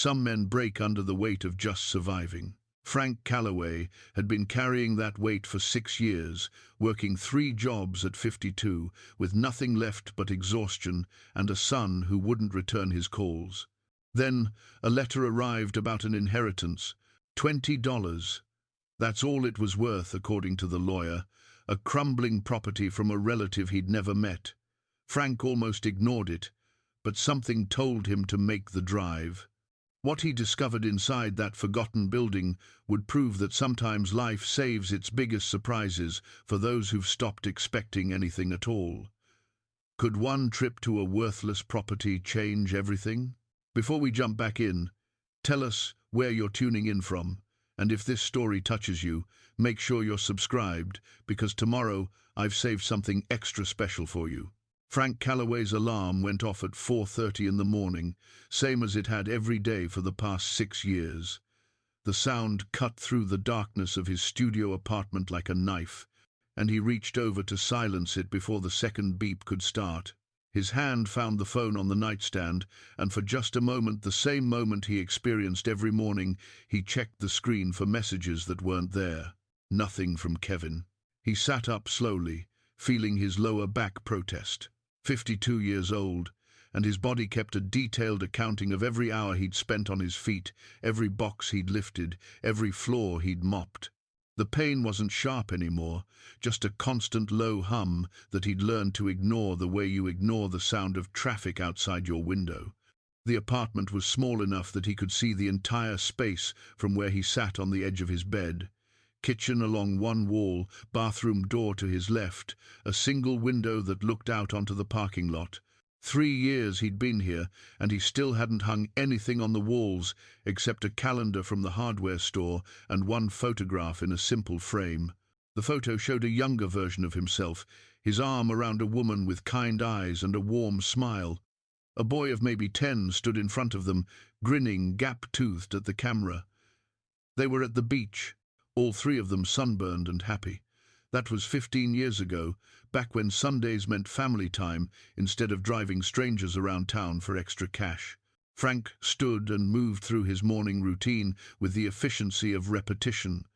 Some men break under the weight of just surviving. Frank Calloway had been carrying that weight for 6 years, working 3 jobs at 52, with nothing left but exhaustion and a son who wouldn't return his calls. Then a letter arrived about an inheritance. $20. That's all it was worth, according to the lawyer. A crumbling property from a relative he'd never met. Frank almost ignored it, but something told him to make the drive. What he discovered inside that forgotten building would prove that sometimes life saves its biggest surprises for those who've stopped expecting anything at all. Could one trip to a worthless property change everything? Before we jump back in, tell us where you're tuning in from, and if this story touches you, make sure you're subscribed, because tomorrow I've saved something extra special for you. Frank Calloway's alarm went off at 4:30 in the morning, same as it had every day for the past 6 years. The sound cut through the darkness of his studio apartment like a knife, and he reached over to silence it before the second beep could start. His hand found the phone on the nightstand, and for just a moment, the same moment he experienced every morning, he checked the screen for messages that weren't there. Nothing from Kevin. He sat up slowly, feeling his lower back protest. 52 years old, and his body kept a detailed accounting of every hour he'd spent on his feet, every box he'd lifted, every floor he'd mopped. The pain wasn't sharp anymore, just a constant low hum that he'd learned to ignore the way you ignore the sound of traffic outside your window. The apartment was small enough that he could see the entire space from where he sat on the edge of his bed. Kitchen along one wall, bathroom door to his left, a single window that looked out onto the parking lot. 3 years he'd been here, and he still hadn't hung anything on the walls except a calendar from the hardware store and one photograph in a simple frame. The photo showed a younger version of himself, his arm around a woman with kind eyes and a warm smile. A boy of maybe 10 stood in front of them, grinning, gap-toothed at the camera. They were at the beach, all 3 of them sunburned and happy. That was 15 years ago, back when Sundays meant family time instead of driving strangers around town for extra cash. Frank stood and moved through his morning routine with the efficiency of repetition.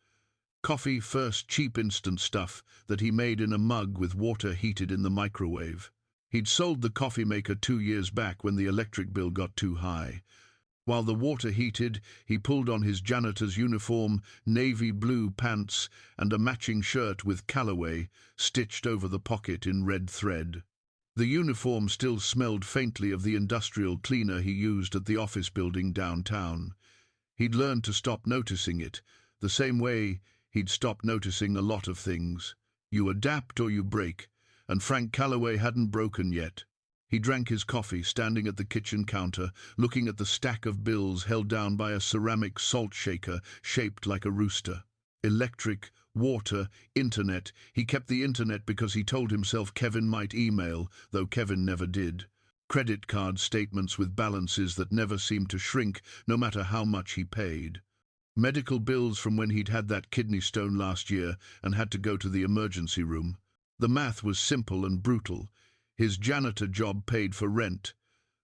Coffee first, cheap instant stuff that he made in a mug with water heated in the microwave. He'd sold the coffee maker 2 years back when the electric bill got too high. While the water heated, he pulled on his janitor's uniform, navy blue pants, and a matching shirt with Calloway stitched over the pocket in red thread. The uniform still smelled faintly of the industrial cleaner he used at the office building downtown. He'd learned to stop noticing it, the same way he'd stopped noticing a lot of things. You adapt or you break, and Frank Calloway hadn't broken yet. He drank his coffee, standing at the kitchen counter, looking at the stack of bills held down by a ceramic salt shaker shaped like a rooster. Electric, water, internet. He kept the internet because he told himself Kevin might email, though Kevin never did. Credit card statements with balances that never seemed to shrink, no matter how much he paid. Medical bills from when he'd had that kidney stone last year and had to go to the emergency room. The math was simple and brutal. His janitor job paid for rent.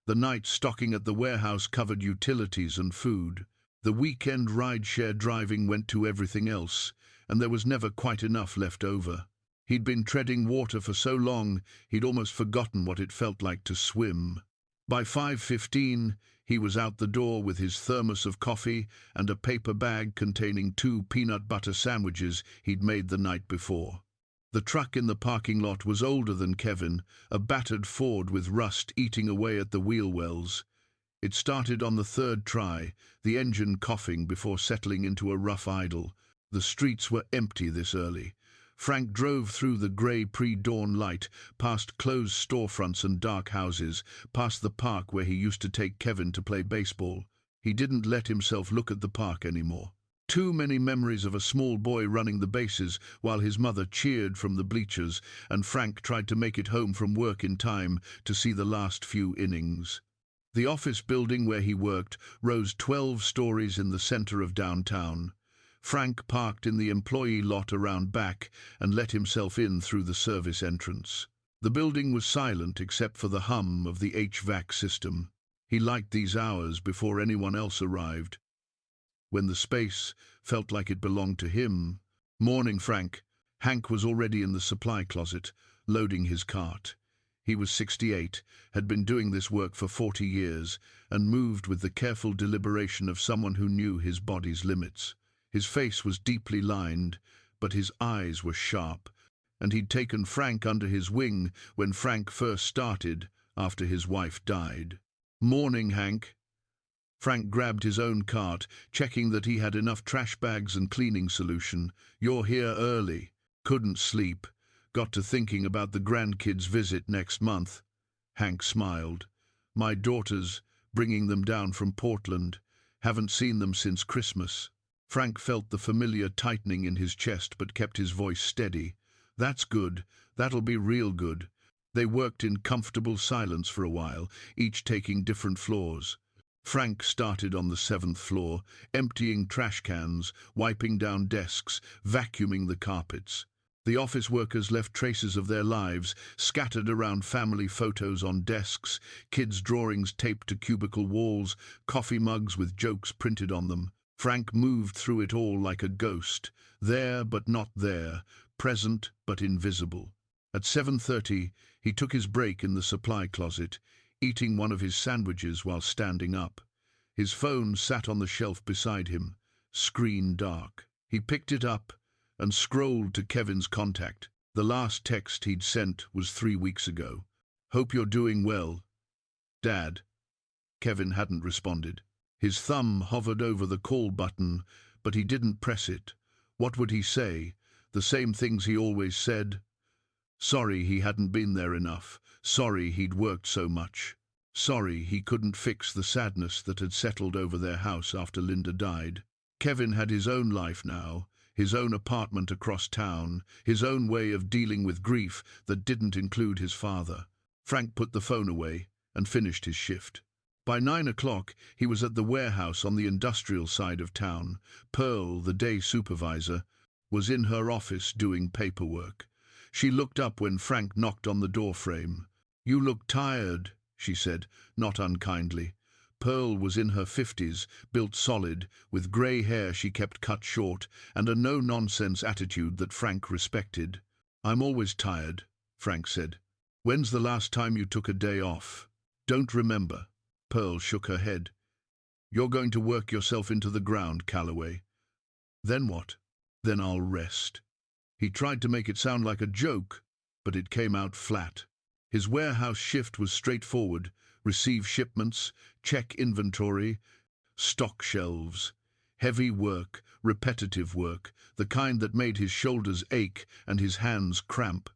The night stocking at the warehouse covered utilities and food. The weekend rideshare driving went to everything else, and there was never quite enough left over. He'd been treading water for so long, he'd almost forgotten what it felt like to swim. By 5:15, he was out the door with his thermos of coffee and a paper bag containing 2 peanut butter sandwiches he'd made the night before. The truck in the parking lot was older than Kevin, a battered Ford with rust eating away at the wheel wells. It started on the 3rd try, the engine coughing before settling into a rough idle. The streets were empty this early. Frank drove through the grey pre-dawn light, past closed storefronts and dark houses, past the park where he used to take Kevin to play baseball. He didn't let himself look at the park anymore. Too many memories of a small boy running the bases while his mother cheered from the bleachers, and Frank tried to make it home from work in time to see the last few innings. The office building where he worked rose 12 stories in the center of downtown. Frank parked in the employee lot around back and let himself in through the service entrance. The building was silent except for the hum of the HVAC system. He liked these hours before anyone else arrived, when the space felt like it belonged to him. Morning, Frank. Hank was already in the supply closet, loading his cart. He was 68, had been doing this work for 40 years, and moved with the careful deliberation of someone who knew his body's limits. His face was deeply lined, but his eyes were sharp, and he'd taken Frank under his wing when Frank first started, after his wife died. Morning, Hank. Frank grabbed his own cart, checking that he had enough trash bags and cleaning solution. You're here early. Couldn't sleep. Got to thinking about the grandkids' visit next month. Hank smiled. My daughters, bringing them down from Portland. Haven't seen them since Christmas. Frank felt the familiar tightening in his chest but kept his voice steady. That's good. That'll be real good. They worked in comfortable silence for a while, each taking different floors. Frank started on the 7th floor, emptying trash cans, wiping down desks, vacuuming the carpets. The office workers left traces of their lives, scattered around family photos on desks, kids' drawings taped to cubicle walls, coffee mugs with jokes printed on them. Frank moved through it all like a ghost, there but not there, present but invisible. At 7:30, he took his break in the supply closet, eating one of his sandwiches while standing up. His phone sat on the shelf beside him, screen dark. He picked it up and scrolled to Kevin's contact. The last text he'd sent was 3 weeks ago. Hope you're doing well, Dad. Kevin hadn't responded. His thumb hovered over the call button, but he didn't press it. What would he say? The same things he always said. Sorry he hadn't been there enough. Sorry he'd worked so much. Sorry he couldn't fix the sadness that had settled over their house after Linda died. Kevin had his own life now, his own apartment across town, his own way of dealing with grief that didn't include his father. Frank put the phone away and finished his shift. By 9 o'clock, he was at the warehouse on the industrial side of town. Pearl, the day supervisor, was in her office doing paperwork. She looked up when Frank knocked on the doorframe. You look tired, she said, not unkindly. Pearl was in her 50s, built solid, with grey hair she kept cut short, and a no-nonsense attitude that Frank respected. I'm always tired, Frank said. When's the last time you took a day off? Don't remember. Pearl shook her head. You're going to work yourself into the ground, Calloway. Then what? Then I'll rest. He tried to make it sound like a joke, but it came out flat. His warehouse shift was straightforward. Receive shipments, check inventory, stock shelves. Heavy work, repetitive work, the kind that made his shoulders ache and his hands cramp.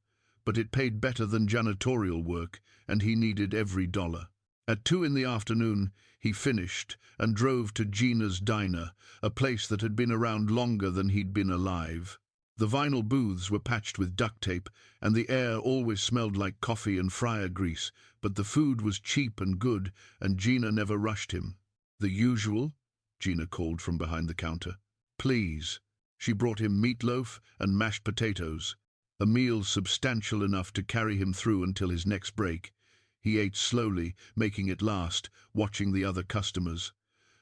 But it paid better than janitorial work, and he needed every dollar. At 2 in the afternoon, he finished and drove to Gina's Diner, a place that had been around longer than he'd been alive. The vinyl booths were patched with duct tape, and the air always smelled like coffee and fryer grease, but the food was cheap and good, and Gina never rushed him. The usual? Gina called from behind the counter. Please. She brought him meatloaf and mashed potatoes, a meal substantial enough to carry him through until his next break. He ate slowly, making it last, watching the other customers.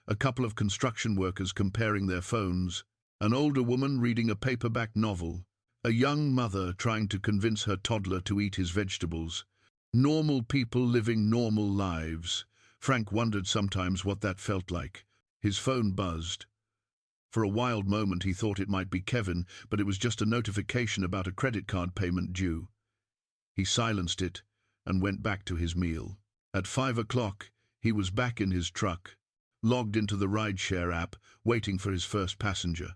A couple of construction workers comparing their phones. An older woman reading a paperback novel. A young mother trying to convince her toddler to eat his vegetables. Normal people living normal lives. Frank wondered sometimes what that felt like. His phone buzzed. For a wild moment he thought it might be Kevin, but it was just a notification about a credit card payment due. He silenced it and went back to his meal. At 5 o'clock, he was back in his truck, logged into the rideshare app, waiting for his first passenger.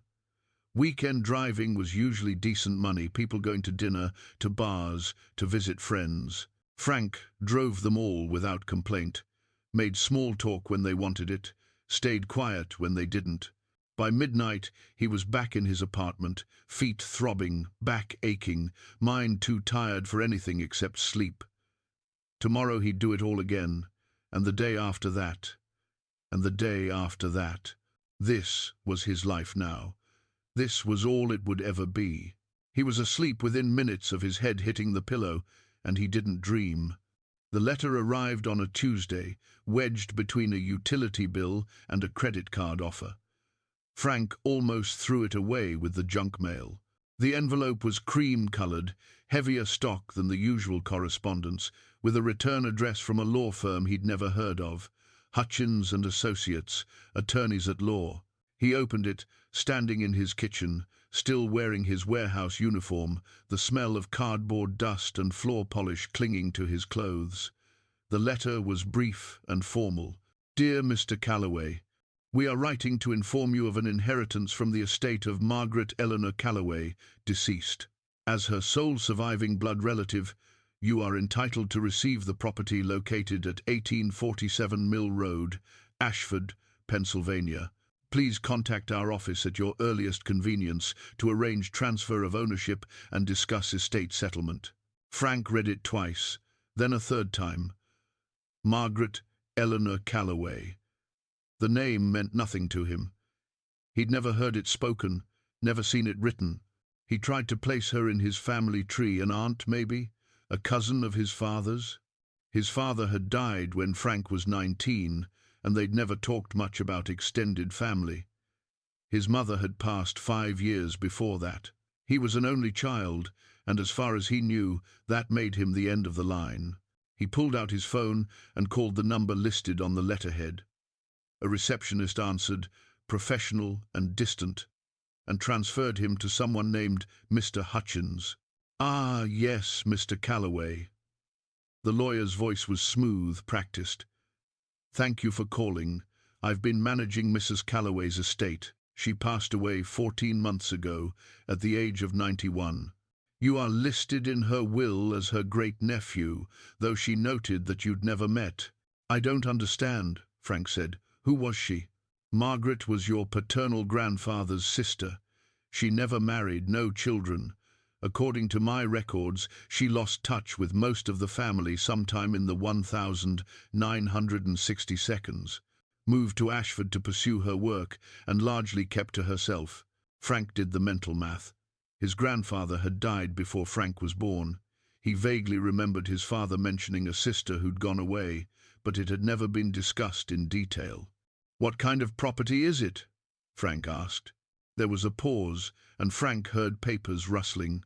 Weekend driving was usually decent money, people going to dinner, to bars, to visit friends. Frank drove them all without complaint, made small talk when they wanted it, stayed quiet when they didn't. By midnight, he was back in his apartment, feet throbbing, back aching, mind too tired for anything except sleep. Tomorrow he'd do it all again, and the day after that, and the day after that. This was his life now. This was all it would ever be. He was asleep within minutes of his head hitting the pillow, and he didn't dream. The letter arrived on a Tuesday, wedged between a utility bill and a credit card offer. Frank almost threw it away with the junk mail. The envelope was cream-colored, heavier stock than the usual correspondence, with a return address from a law firm he'd never heard of, Hutchins and Associates, attorneys at law. He opened it, standing in his kitchen, still wearing his warehouse uniform, the smell of cardboard dust and floor polish clinging to his clothes. The letter was brief and formal. "Dear Mr. Calloway, we are writing to inform you of an inheritance from the estate of Margaret Eleanor Calloway, deceased. As her sole surviving blood relative, you are entitled to receive the property located at 1847 Mill Road, Ashford, Pennsylvania. Please contact our office at your earliest convenience to arrange transfer of ownership and discuss estate settlement." Frank read it twice, then a third time. Margaret Eleanor Calloway. The name meant nothing to him. He'd never heard it spoken, never seen it written. He tried to place her in his family tree, an aunt maybe, a cousin of his father's. His father had died when Frank was 19, and they'd never talked much about extended family. His mother had passed 5 years before that. He was an only child, and as far as he knew, that made him the end of the line. He pulled out his phone and called the number listed on the letterhead. A receptionist answered, professional and distant, and transferred him to someone named Mr. Hutchins. "Ah, yes, Mr. Calloway." The lawyer's voice was smooth, practiced. "Thank you for calling. I've been managing Mrs. Calloway's estate. She passed away 14 months ago, at the age of 91. You are listed in her will as her great-nephew, though she noted that you'd never met." "I don't understand," Frank said. "Who was she?" "Margaret was your paternal grandfather's sister. She never married, no children. According to my records, she lost touch with most of the family sometime in the 1962nd, moved to Ashford to pursue her work, and largely kept to herself." Frank did the mental math. His grandfather had died before Frank was born. He vaguely remembered his father mentioning a sister who'd gone away, but it had never been discussed in detail. "What kind of property is it?" Frank asked. There was a pause, and Frank heard papers rustling.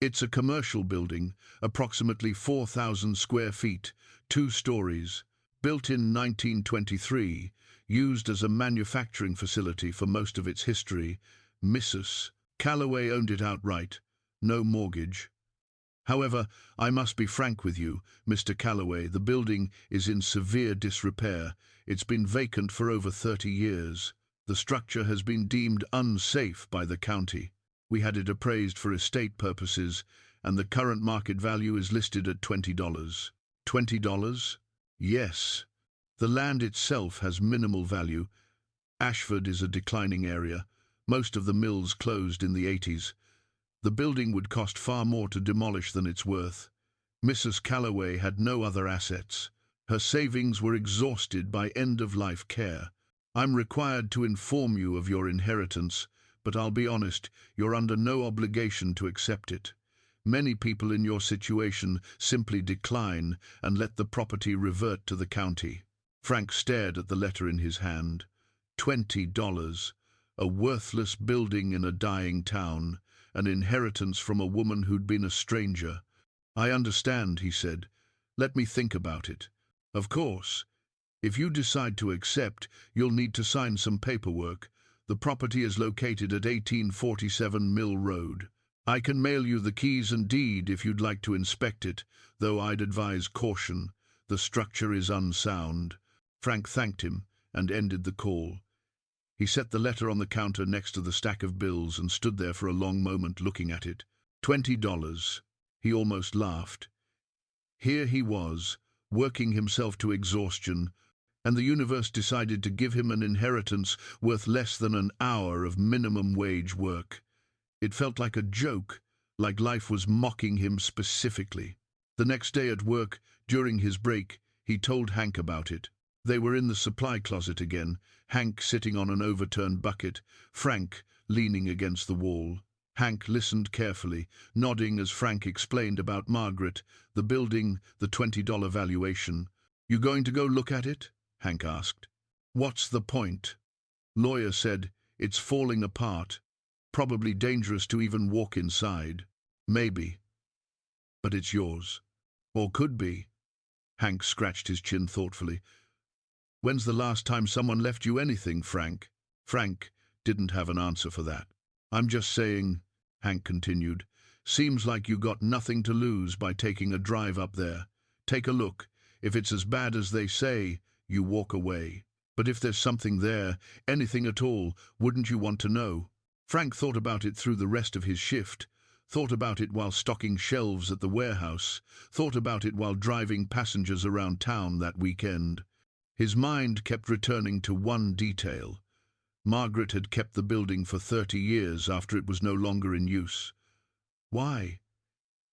"It's a commercial building, approximately 4,000 square feet, 2 stories, built in 1923, used as a manufacturing facility for most of its history. Mrs. Calloway owned it outright, no mortgage. However, I must be frank with you, Mr. Calloway, the building is in severe disrepair. It's been vacant for over 30 years. The structure has been deemed unsafe by the county. We had it appraised for estate purposes, and the current market value is listed at $20. $20? Yes. The land itself has minimal value. Ashford is a declining area. Most of the mills closed in the 80s. The building would cost far more to demolish than it's worth. Mrs. Calloway had no other assets. Her savings were exhausted by end-of-life care. I'm required to inform you of your inheritance, but I'll be honest, you're under no obligation to accept it. Many people in your situation simply decline and let the property revert to the county." Frank stared at the letter in his hand. $20. A worthless building in a dying town, an inheritance from a woman who'd been a stranger. "I understand," he said. "Let me think about it. Of course, if you decide to accept, you'll need to sign some paperwork. The property is located at 1847 Mill Road. I can mail you the keys and deed if you'd like to inspect it, though I'd advise caution. The structure is unsound." Frank thanked him and ended the call. He set the letter on the counter next to the stack of bills and stood there for a long moment looking at it. $20. He almost laughed. Here he was, working himself to exhaustion, and the universe decided to give him an inheritance worth less than an hour of minimum wage work. It felt like a joke, like life was mocking him specifically. The next day at work, during his break, he told Hank about it. They were in the supply closet again, Hank sitting on an overturned bucket, Frank leaning against the wall. Hank listened carefully, nodding as Frank explained about Margaret, the building, the $20 valuation. "You going to go look at it?" Hank asked. "What's the point?" Lawyer said, "It's falling apart. Probably dangerous to even walk inside." "Maybe. But it's yours. Or could be." Hank scratched his chin thoughtfully. "When's the last time someone left you anything, Frank?" Frank didn't have an answer for that. "I'm just saying," Hank continued, "seems like you got nothing to lose by taking a drive up there. Take a look. If it's as bad as they say, you walk away. But if there's something there, anything at all, wouldn't you want to know?" Frank thought about it through the rest of his shift, thought about it while stocking shelves at the warehouse, thought about it while driving passengers around town that weekend. His mind kept returning to one detail. Margaret had kept the building for 30 years after it was no longer in use. Why?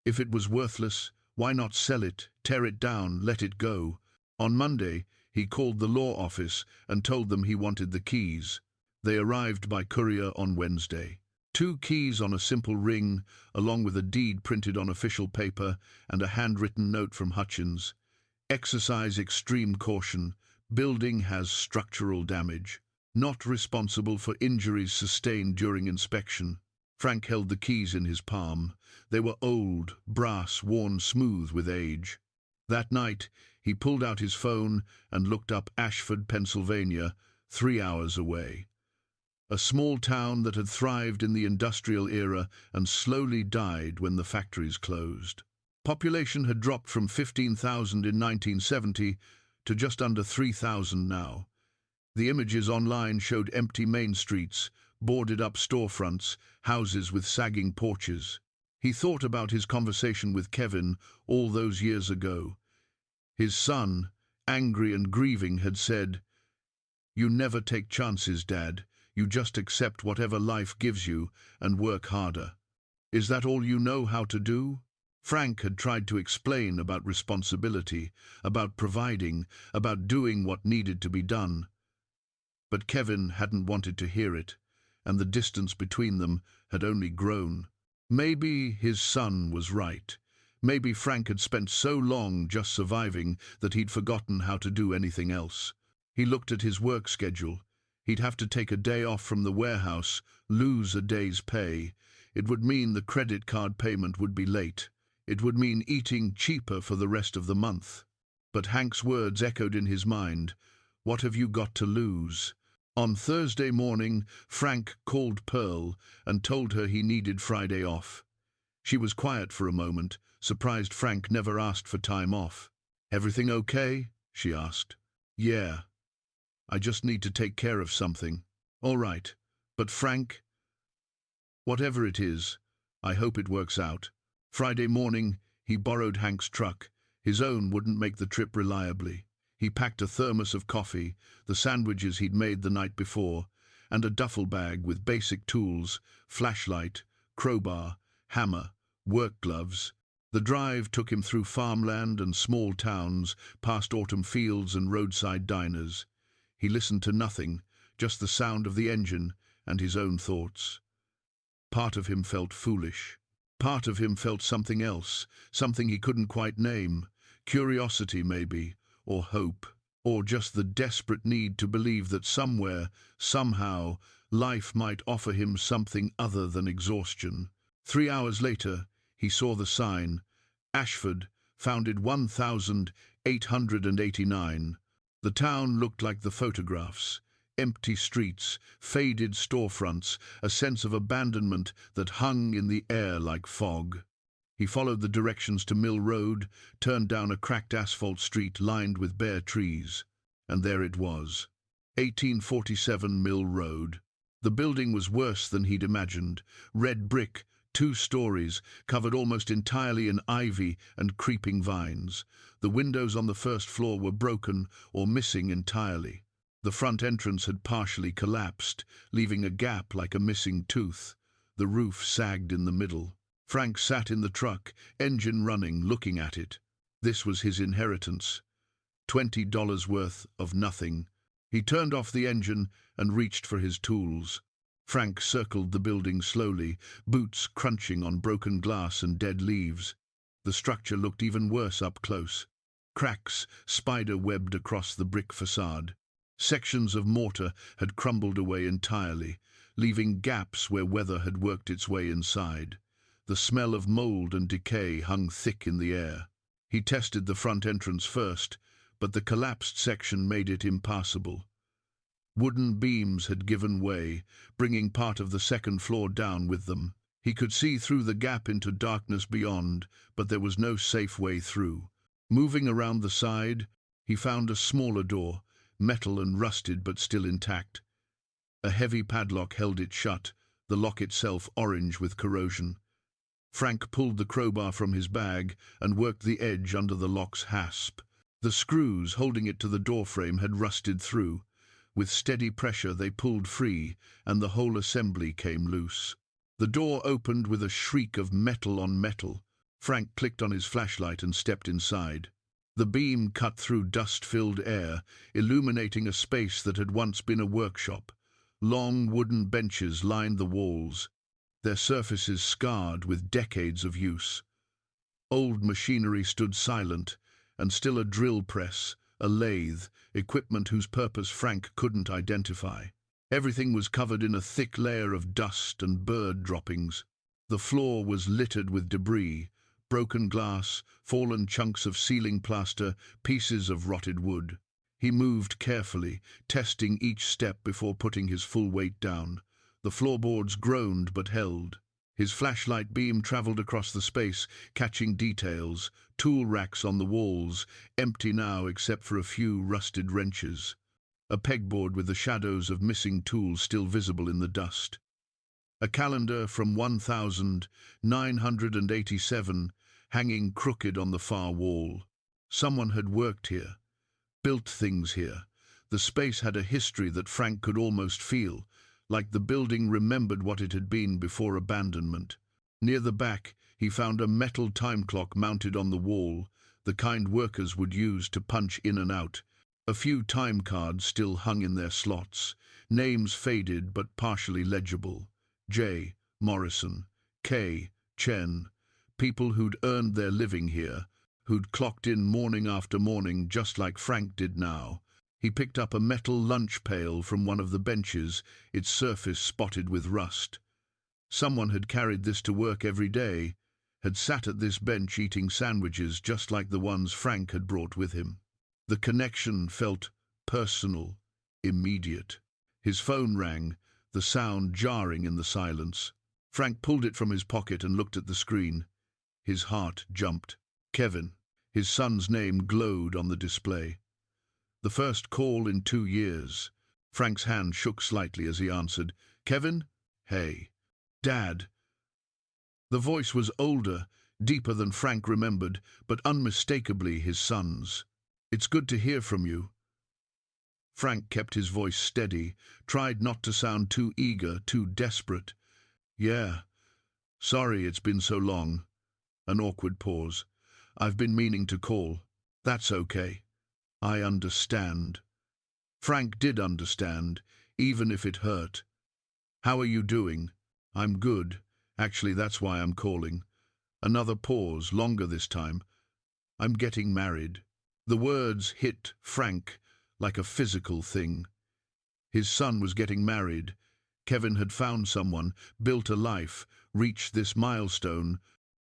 If it was worthless, why not sell it, tear it down, let it go? On Monday, he called the law office and told them he wanted the keys. They arrived by courier on Wednesday. 2 keys on a simple ring, along with a deed printed on official paper and a handwritten note from Hutchins. "Exercise extreme caution. Building has structural damage. Not responsible for injuries sustained during inspection." Frank held the keys in his palm. They were old, brass, worn smooth with age. That night, he pulled out his phone and looked up Ashford, Pennsylvania, 3 hours away. A small town that had thrived in the industrial era and slowly died when the factories closed. Population had dropped from 15,000 in 1970 to just under 3,000 now. The images online showed empty main streets, boarded-up storefronts, houses with sagging porches. He thought about his conversation with Kevin all those years ago. His son, angry and grieving, had said, "You never take chances, Dad. You just accept whatever life gives you and work harder." Is that all you know how to do? Frank had tried to explain about responsibility, about providing, about doing what needed to be done. But Kevin hadn't wanted to hear it, and the distance between them had only grown. Maybe his son was right. Maybe Frank had spent so long just surviving that he'd forgotten how to do anything else. He looked at his work schedule. He'd have to take a day off from the warehouse, lose a day's pay. It would mean the credit card payment would be late. It would mean eating cheaper for the rest of the month. But Hank's words echoed in his mind. "What have you got to lose?" On Thursday morning, Frank called Pearl and told her he needed Friday off. She was quiet for a moment, surprised Frank never asked for time off. "Everything okay?" she asked. "Yeah. I just need to take care of something." "All right. But Frank, whatever it is, I hope it works out." Friday morning, he borrowed Hank's truck. His own wouldn't make the trip reliably. He packed a thermos of coffee, the sandwiches he'd made the night before, and a duffel bag with basic tools, flashlight, crowbar, hammer, work gloves. The drive took him through farmland and small towns, past autumn fields and roadside diners. He listened to nothing, just the sound of the engine and his own thoughts. Part of him felt foolish. Part of him felt something else, something he couldn't quite name. Curiosity, maybe, or hope, or just the desperate need to believe that somewhere, somehow, life might offer him something other than exhaustion. 3 hours later, he saw the sign, Ashford, founded 1889. The town looked like the photographs. Empty streets, faded storefronts, a sense of abandonment that hung in the air like fog. He followed the directions to Mill Road, turned down a cracked asphalt street lined with bare trees. And there it was, 1847 Mill Road. The building was worse than he'd imagined. Red brick, 2 stories, covered almost entirely in ivy and creeping vines. The windows on the first floor were broken or missing entirely. The front entrance had partially collapsed, leaving a gap like a missing tooth. The roof sagged in the middle. Frank sat in the truck, engine running, looking at it. This was his inheritance. $20 worth of nothing. He turned off the engine and reached for his tools. Frank circled the building slowly, boots crunching on broken glass and dead leaves. The structure looked even worse up close. Cracks spider-webbed across the brick facade. Sections of mortar had crumbled away entirely, leaving gaps where weather had worked its way inside. The smell of mold and decay hung thick in the air. He tested the front entrance first, but the collapsed section made it impassable. Wooden beams had given way, bringing part of the second floor down with them. He could see through the gap into darkness beyond, but there was no safe way through. Moving around the side, he found a smaller door, metal and rusted but still intact. A heavy padlock held it shut, the lock itself orange with corrosion. Frank pulled the crowbar from his bag and worked the edge under the lock's hasp. The screws holding it to the doorframe had rusted through. With steady pressure they pulled free, and the whole assembly came loose. The door opened with a shriek of metal on metal. Frank clicked on his flashlight and stepped inside. The beam cut through dust-filled air, illuminating a space that had once been a workshop. Long wooden benches lined the walls, their surfaces scarred with decades of use. Old machinery stood silent, and still a drill press, a lathe, equipment whose purpose Frank couldn't identify. Everything was covered in a thick layer of dust and bird droppings. The floor was littered with debris, broken glass, fallen chunks of ceiling plaster, pieces of rotted wood. He moved carefully, testing each step before putting his full weight down. The floorboards groaned but held. His flashlight beam traveled across the space, catching details, tool racks on the walls, empty now except for a few rusted wrenches. A pegboard with the shadows of missing tools still visible in the dust. A calendar from 1987 hanging crooked on the far wall. Someone had worked here, built things here. The space had a history that Frank could almost feel, like the building remembered what it had been before abandonment. Near the back, he found a metal time clock mounted on the wall, the kind workers would use to punch in and out. A few time cards still hung in their slots, names faded but partially legible. J. Morrison, K. Chen, people who'd earned their living here, who'd clocked in morning after morning just like Frank did now. He picked up a metal lunch pail from one of the benches, its surface spotted with rust. Someone had carried this to work every day, had sat at this bench eating sandwiches just like the ones Frank had brought with him. The connection felt personal, immediate. His phone rang, the sound jarring in the silence. Frank pulled it from his pocket and looked at the screen. His heart jumped. Kevin. His son's name glowed on the display. The first call in 2 years. Frank's hand shook slightly as he answered. Kevin? Hey. Dad. The voice was older, deeper than Frank remembered, but unmistakably his son's. It's good to hear from you. Frank kept his voice steady, tried not to sound too eager, too desperate. Yeah. Sorry it's been so long. An awkward pause. I've been meaning to call. That's okay. I understand. Frank did understand, even if it hurt. How are you doing? I'm good. Actually, that's why I'm calling. Another pause, longer this time. I'm getting married. The words hit Frank like a physical thing. His son was getting married. Kevin had found someone, built a life, reached this milestone,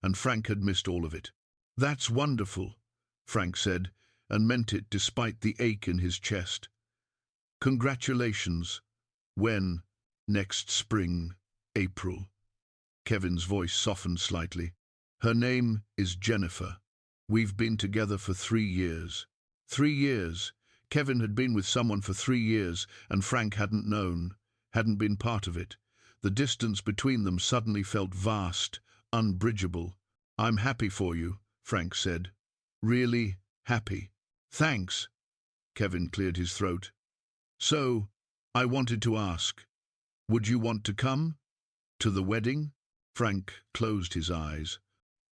and Frank had missed all of it. That's wonderful, Frank said, and meant it despite the ache in his chest. Congratulations. When? Next spring, April. Kevin's voice softened slightly. Her name is Jennifer. We've been together for 3 years. 3 years. Kevin had been with someone for 3 years, and Frank hadn't known, hadn't been part of it. The distance between them suddenly felt vast, unbridgeable. I'm happy for you, Frank said. Really happy. Thanks. Kevin cleared his throat. So, I wanted to ask, would you want to come? To the wedding? Frank closed his eyes.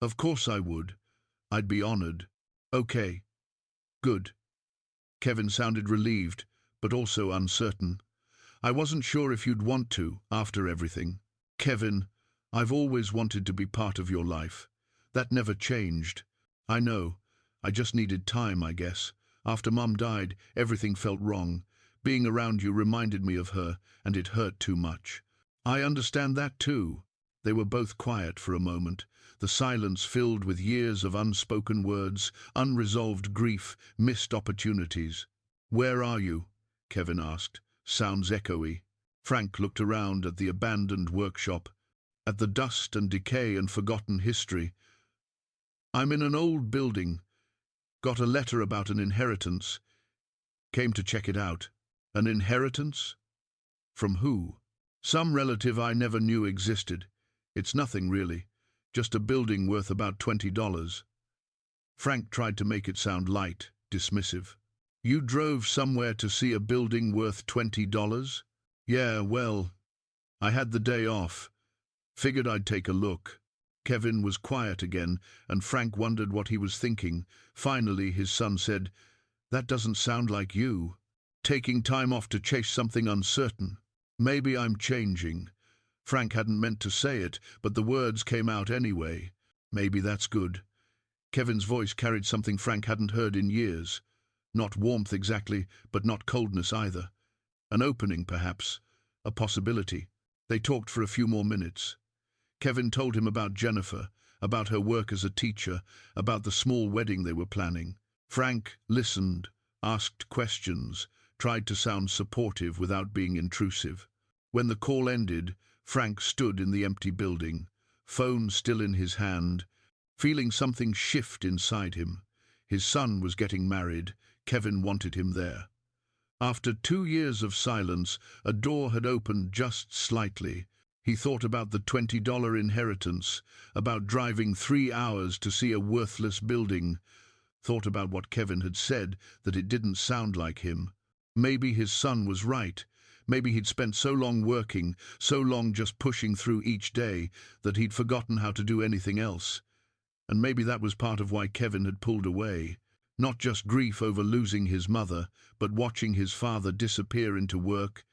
Of course I would. I'd be honored. Okay. Good. Kevin sounded relieved, but also uncertain. I wasn't sure if you'd want to, after everything. Kevin, I've always wanted to be part of your life. That never changed. I know. I just needed time, I guess. After Mum died, everything felt wrong. Being around you reminded me of her, and it hurt too much. I understand that too. They were both quiet for a moment, the silence filled with years of unspoken words, unresolved grief, missed opportunities. Where are you? Kevin asked. Sounds echoey. Frank looked around at the abandoned workshop, at the dust and decay and forgotten history. I'm in an old building. Got a letter about an inheritance. Came to check it out. An inheritance? From who? Some relative I never knew existed. It's nothing, really. Just a building worth about $20. Frank tried to make it sound light, dismissive. You drove somewhere to see a building worth $20? Yeah, well, I had the day off. Figured I'd take a look. Kevin was quiet again, and Frank wondered what he was thinking. Finally, his son said, That doesn't sound like you. Taking time off to chase something uncertain. Maybe I'm changing. Frank hadn't meant to say it, but the words came out anyway. Maybe that's good. Kevin's voice carried something Frank hadn't heard in years. Not warmth exactly, but not coldness either. An opening, perhaps. A possibility. They talked for a few more minutes. Kevin told him about Jennifer, about her work as a teacher, about the small wedding they were planning. Frank listened, asked questions, tried to sound supportive without being intrusive. When the call ended, Frank stood in the empty building, phone still in his hand, feeling something shift inside him. His son was getting married. Kevin wanted him there. After 2 years of silence, a door had opened just slightly. He thought about the $20 inheritance, about driving 3 hours to see a worthless building, thought about what Kevin had said, that it didn't sound like him. Maybe his son was right. Maybe he'd spent so long working, so long just pushing through each day, that he'd forgotten how to do anything else. And maybe that was part of why Kevin had pulled away. Not just grief over losing his mother, but watching his father disappear into work,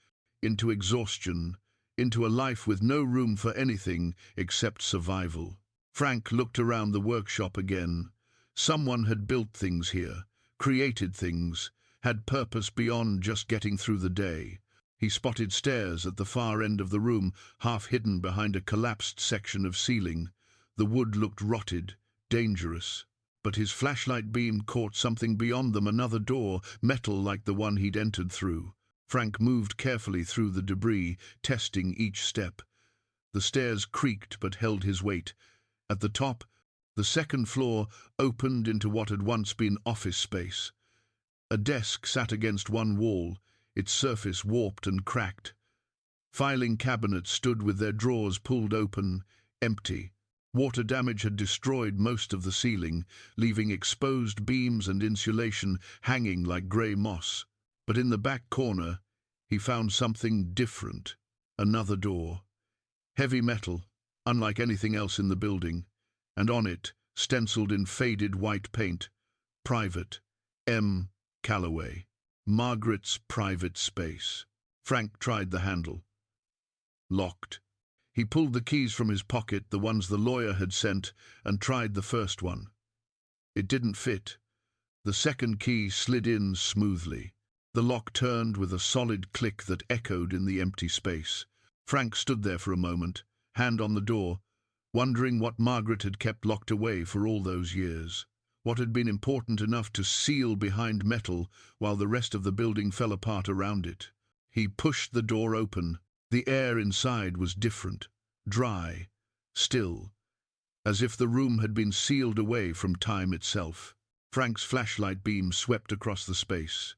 into exhaustion, into a life with no room for anything except survival. Frank looked around the workshop again. Someone had built things here, created things, had purpose beyond just getting through the day. He spotted stairs at the far end of the room, half hidden behind a collapsed section of ceiling. The wood looked rotted, dangerous. But his flashlight beam caught something beyond them, another door, metal like the one he'd entered through. Frank moved carefully through the debris, testing each step. The stairs creaked but held his weight. At the top, the second floor opened into what had once been office space. A desk sat against one wall, its surface warped and cracked. Filing cabinets stood with their drawers pulled open, empty. Water damage had destroyed most of the ceiling, leaving exposed beams and insulation hanging like grey moss. But in the back corner, he found something different. Another door. Heavy metal, unlike anything else in the building, and on it, stenciled in faded white paint, Private, M. Calloway. Margaret's private space. Frank tried the handle. Locked. He pulled the keys from his pocket, the ones the lawyer had sent, and tried the first one. It didn't fit. The second key slid in smoothly. The lock turned with a solid click that echoed in the empty space. Frank stood there for a moment, hand on the door, wondering what Margaret had kept locked away for all those years. What had been important enough to seal behind metal while the rest of the building fell apart around it. He pushed the door open. The air inside was different, dry, still, as if the room had been sealed away from time itself. Frank's flashlight beam swept across the space.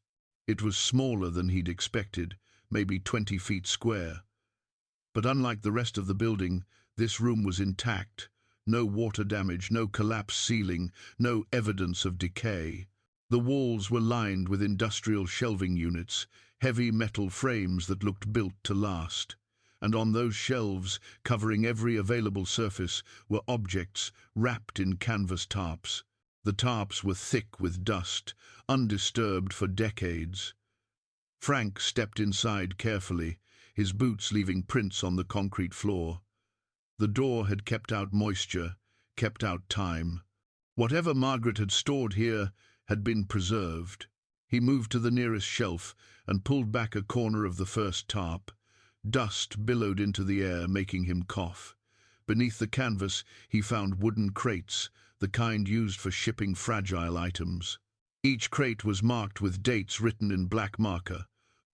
It was smaller than he'd expected, maybe 20 feet square. But unlike the rest of the building, this room was intact. No water damage, no collapsed ceiling, no evidence of decay. The walls were lined with industrial shelving units, heavy metal frames that looked built to last. And on those shelves, covering every available surface, were objects wrapped in canvas tarps. The tarps were thick with dust, undisturbed for decades. Frank stepped inside carefully, his boots leaving prints on the concrete floor. The door had kept out moisture, kept out time. Whatever Margaret had stored here had been preserved. He moved to the nearest shelf and pulled back a corner of the first tarp. Dust billowed into the air, making him cough. Beneath the canvas, he found wooden crates, the kind used for shipping fragile items. Each crate was marked with dates written in black marker.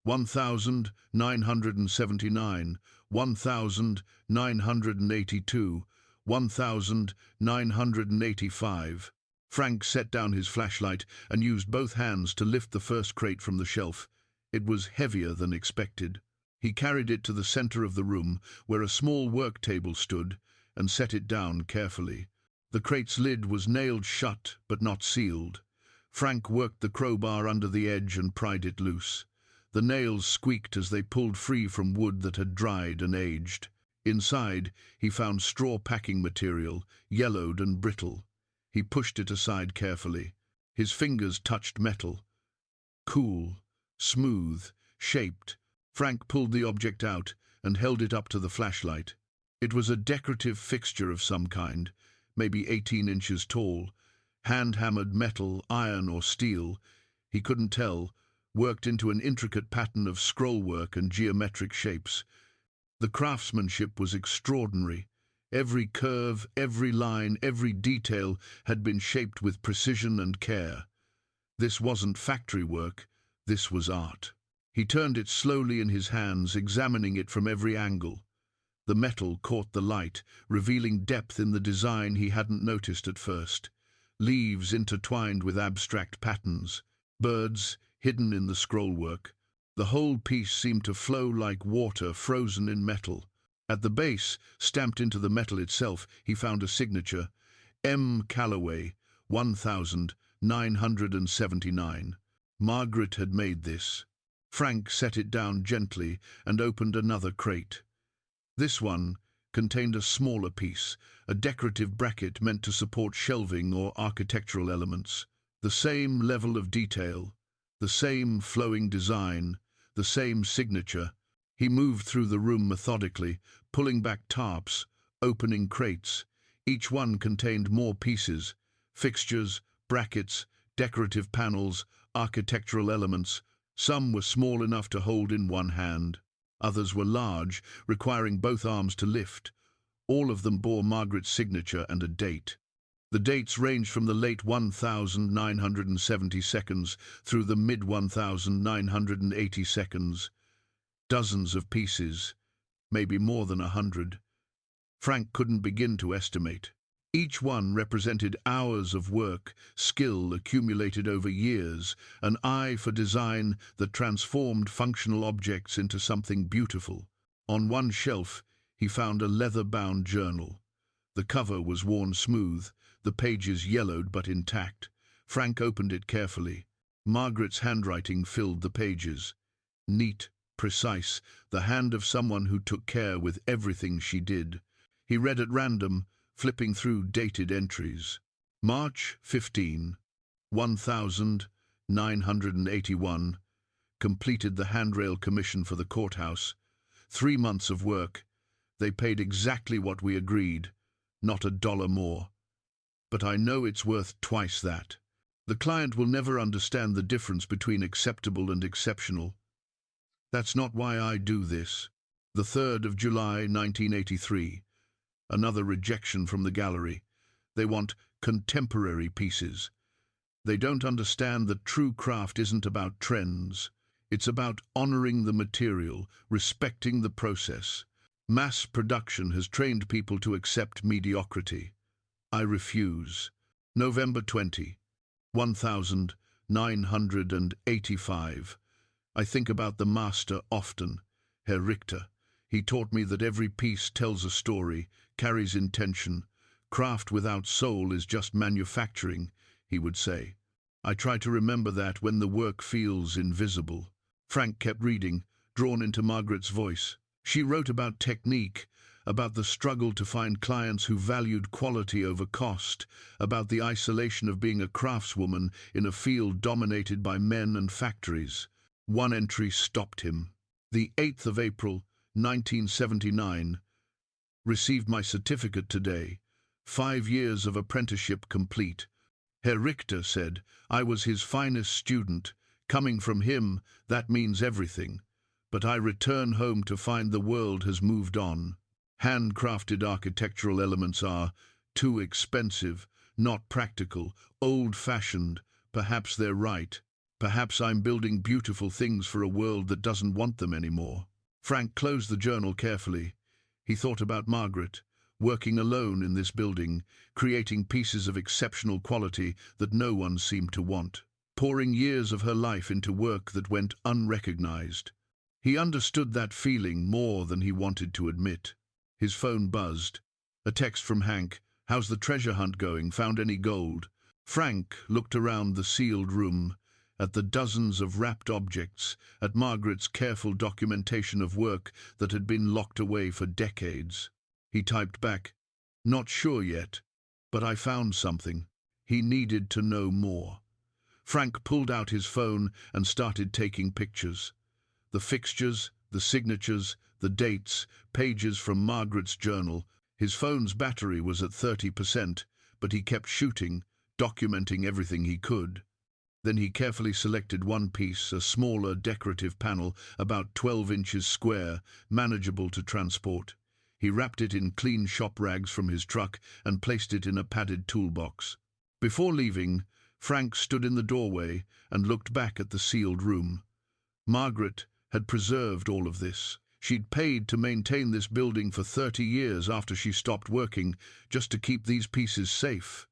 1979, 1982, 1985. Frank set down his flashlight and used both hands to lift the first crate from the shelf. It was heavier than expected. He carried it to the center of the room, where a small work table stood, and set it down carefully. The crate's lid was nailed shut, but not sealed. Frank worked the crowbar under the edge and pried it loose. The nails squeaked as they pulled free from wood that had dried and aged. Inside, he found straw packing material, yellowed and brittle. He pushed it aside carefully. His fingers touched metal. Cool, smooth, shaped. Frank pulled the object out and held it up to the flashlight. It was a decorative fixture of some kind, maybe 18 inches tall, hand-hammered metal, iron or steel, he couldn't tell, worked into an intricate pattern of scrollwork and geometric shapes. The craftsmanship was extraordinary. Every curve, every line, every detail had been shaped with precision and care. This wasn't factory work, this was art. He turned it slowly in his hands, examining it from every angle. The metal caught the light, revealing depth in the design he hadn't noticed at first. Leaves intertwined with abstract patterns, birds hidden in the scrollwork. The whole piece seemed to flow like water frozen in metal. At the base, stamped into the metal itself, he found a signature, M. Calloway, 1979. Margaret had made this. Frank set it down gently and opened another crate. This one contained a smaller piece, a decorative bracket meant to support shelving or architectural elements. The same level of detail, the same flowing design, the same signature. He moved through the room methodically, pulling back tarps, opening crates. Each one contained more pieces, fixtures, brackets, decorative panels, architectural elements. Some were small enough to hold in one hand. Others were large, requiring both arms to lift. All of them bore Margaret's signature and a date. The dates ranged from the late 1970s through the mid-1980s. Dozens of pieces, maybe more than 100. Frank couldn't begin to estimate. Each one represented hours of work, skill accumulated over years, an eye for design that transformed functional objects into something beautiful. On one shelf, he found a leather-bound journal. The cover was worn smooth, the pages yellowed but intact. Frank opened it carefully. Margaret's handwriting filled the pages. Neat, precise, the hand of someone who took care with everything she did. He read at random, flipping through dated entries. March 15, 1981, completed the handrail commission for the courthouse. 3 months of work. They paid exactly what we agreed, not $1 more. But I know it's worth twice that. The client will never understand the difference between acceptable and exceptional. That's not why I do this. The 3rd of July, 1983. Another rejection from the gallery. They want contemporary pieces. They don't understand that true craft isn't about trends. It's about honoring the material, respecting the process. Mass production has trained people to accept mediocrity. I refuse. November 20, 1985. I think about the master often, Herr Richter. He taught me that every piece tells a story, carries intention. Craft without soul is just manufacturing, he would say. I try to remember that when the work feels invisible. Frank kept reading, drawn into Margaret's voice. She wrote about technique, about the struggle to find clients who valued quality over cost, about the isolation of being a craftswoman in a field dominated by men and factories. One entry stopped him. The 8th of April, 1979. Received my certificate today. 5 years of apprenticeship complete. Herr Richter said I was his finest student. Coming from him, that means everything. But I return home to find the world has moved on. Handcrafted architectural elements are too expensive, not practical, old-fashioned. Perhaps they're right. Perhaps I'm building beautiful things for a world that doesn't want them anymore. Frank closed the journal carefully. He thought about Margaret, working alone in this building, creating pieces of exceptional quality that no one seemed to want, pouring years of her life into work that went unrecognized. He understood that feeling more than he wanted to admit. His phone buzzed. A text from Hank. How's the treasure hunt going? Found any gold? Frank looked around the sealed room, at the dozens of wrapped objects, at Margaret's careful documentation of work that had been locked away for decades. He typed back, "Not sure yet, but I found something." He needed to know more. Frank pulled out his phone and started taking pictures. The fixtures, the signatures, the dates, pages from Margaret's journal. His phone's battery was at 30%, but he kept shooting, documenting everything he could. Then he carefully selected one piece, a smaller decorative panel, about 12 inches square, manageable to transport. He wrapped it in clean shop rags from his truck and placed it in a padded toolbox. Before leaving, Frank stood in the doorway and looked back at the sealed room. Margaret had preserved all of this. She'd paid to maintain this building for 30 years after she stopped working, just to keep these pieces safe.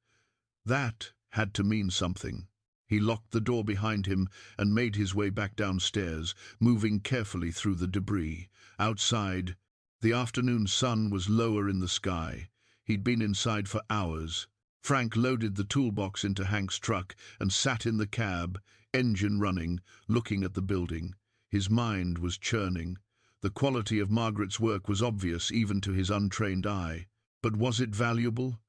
That had to mean something. He locked the door behind him and made his way back downstairs, moving carefully through the debris. Outside, the afternoon sun was lower in the sky. He'd been inside for hours. Frank loaded the toolbox into Hank's truck and sat in the cab, engine running, looking at the building. His mind was churning. The quality of Margaret's work was obvious even to his untrained eye. But was it valuable?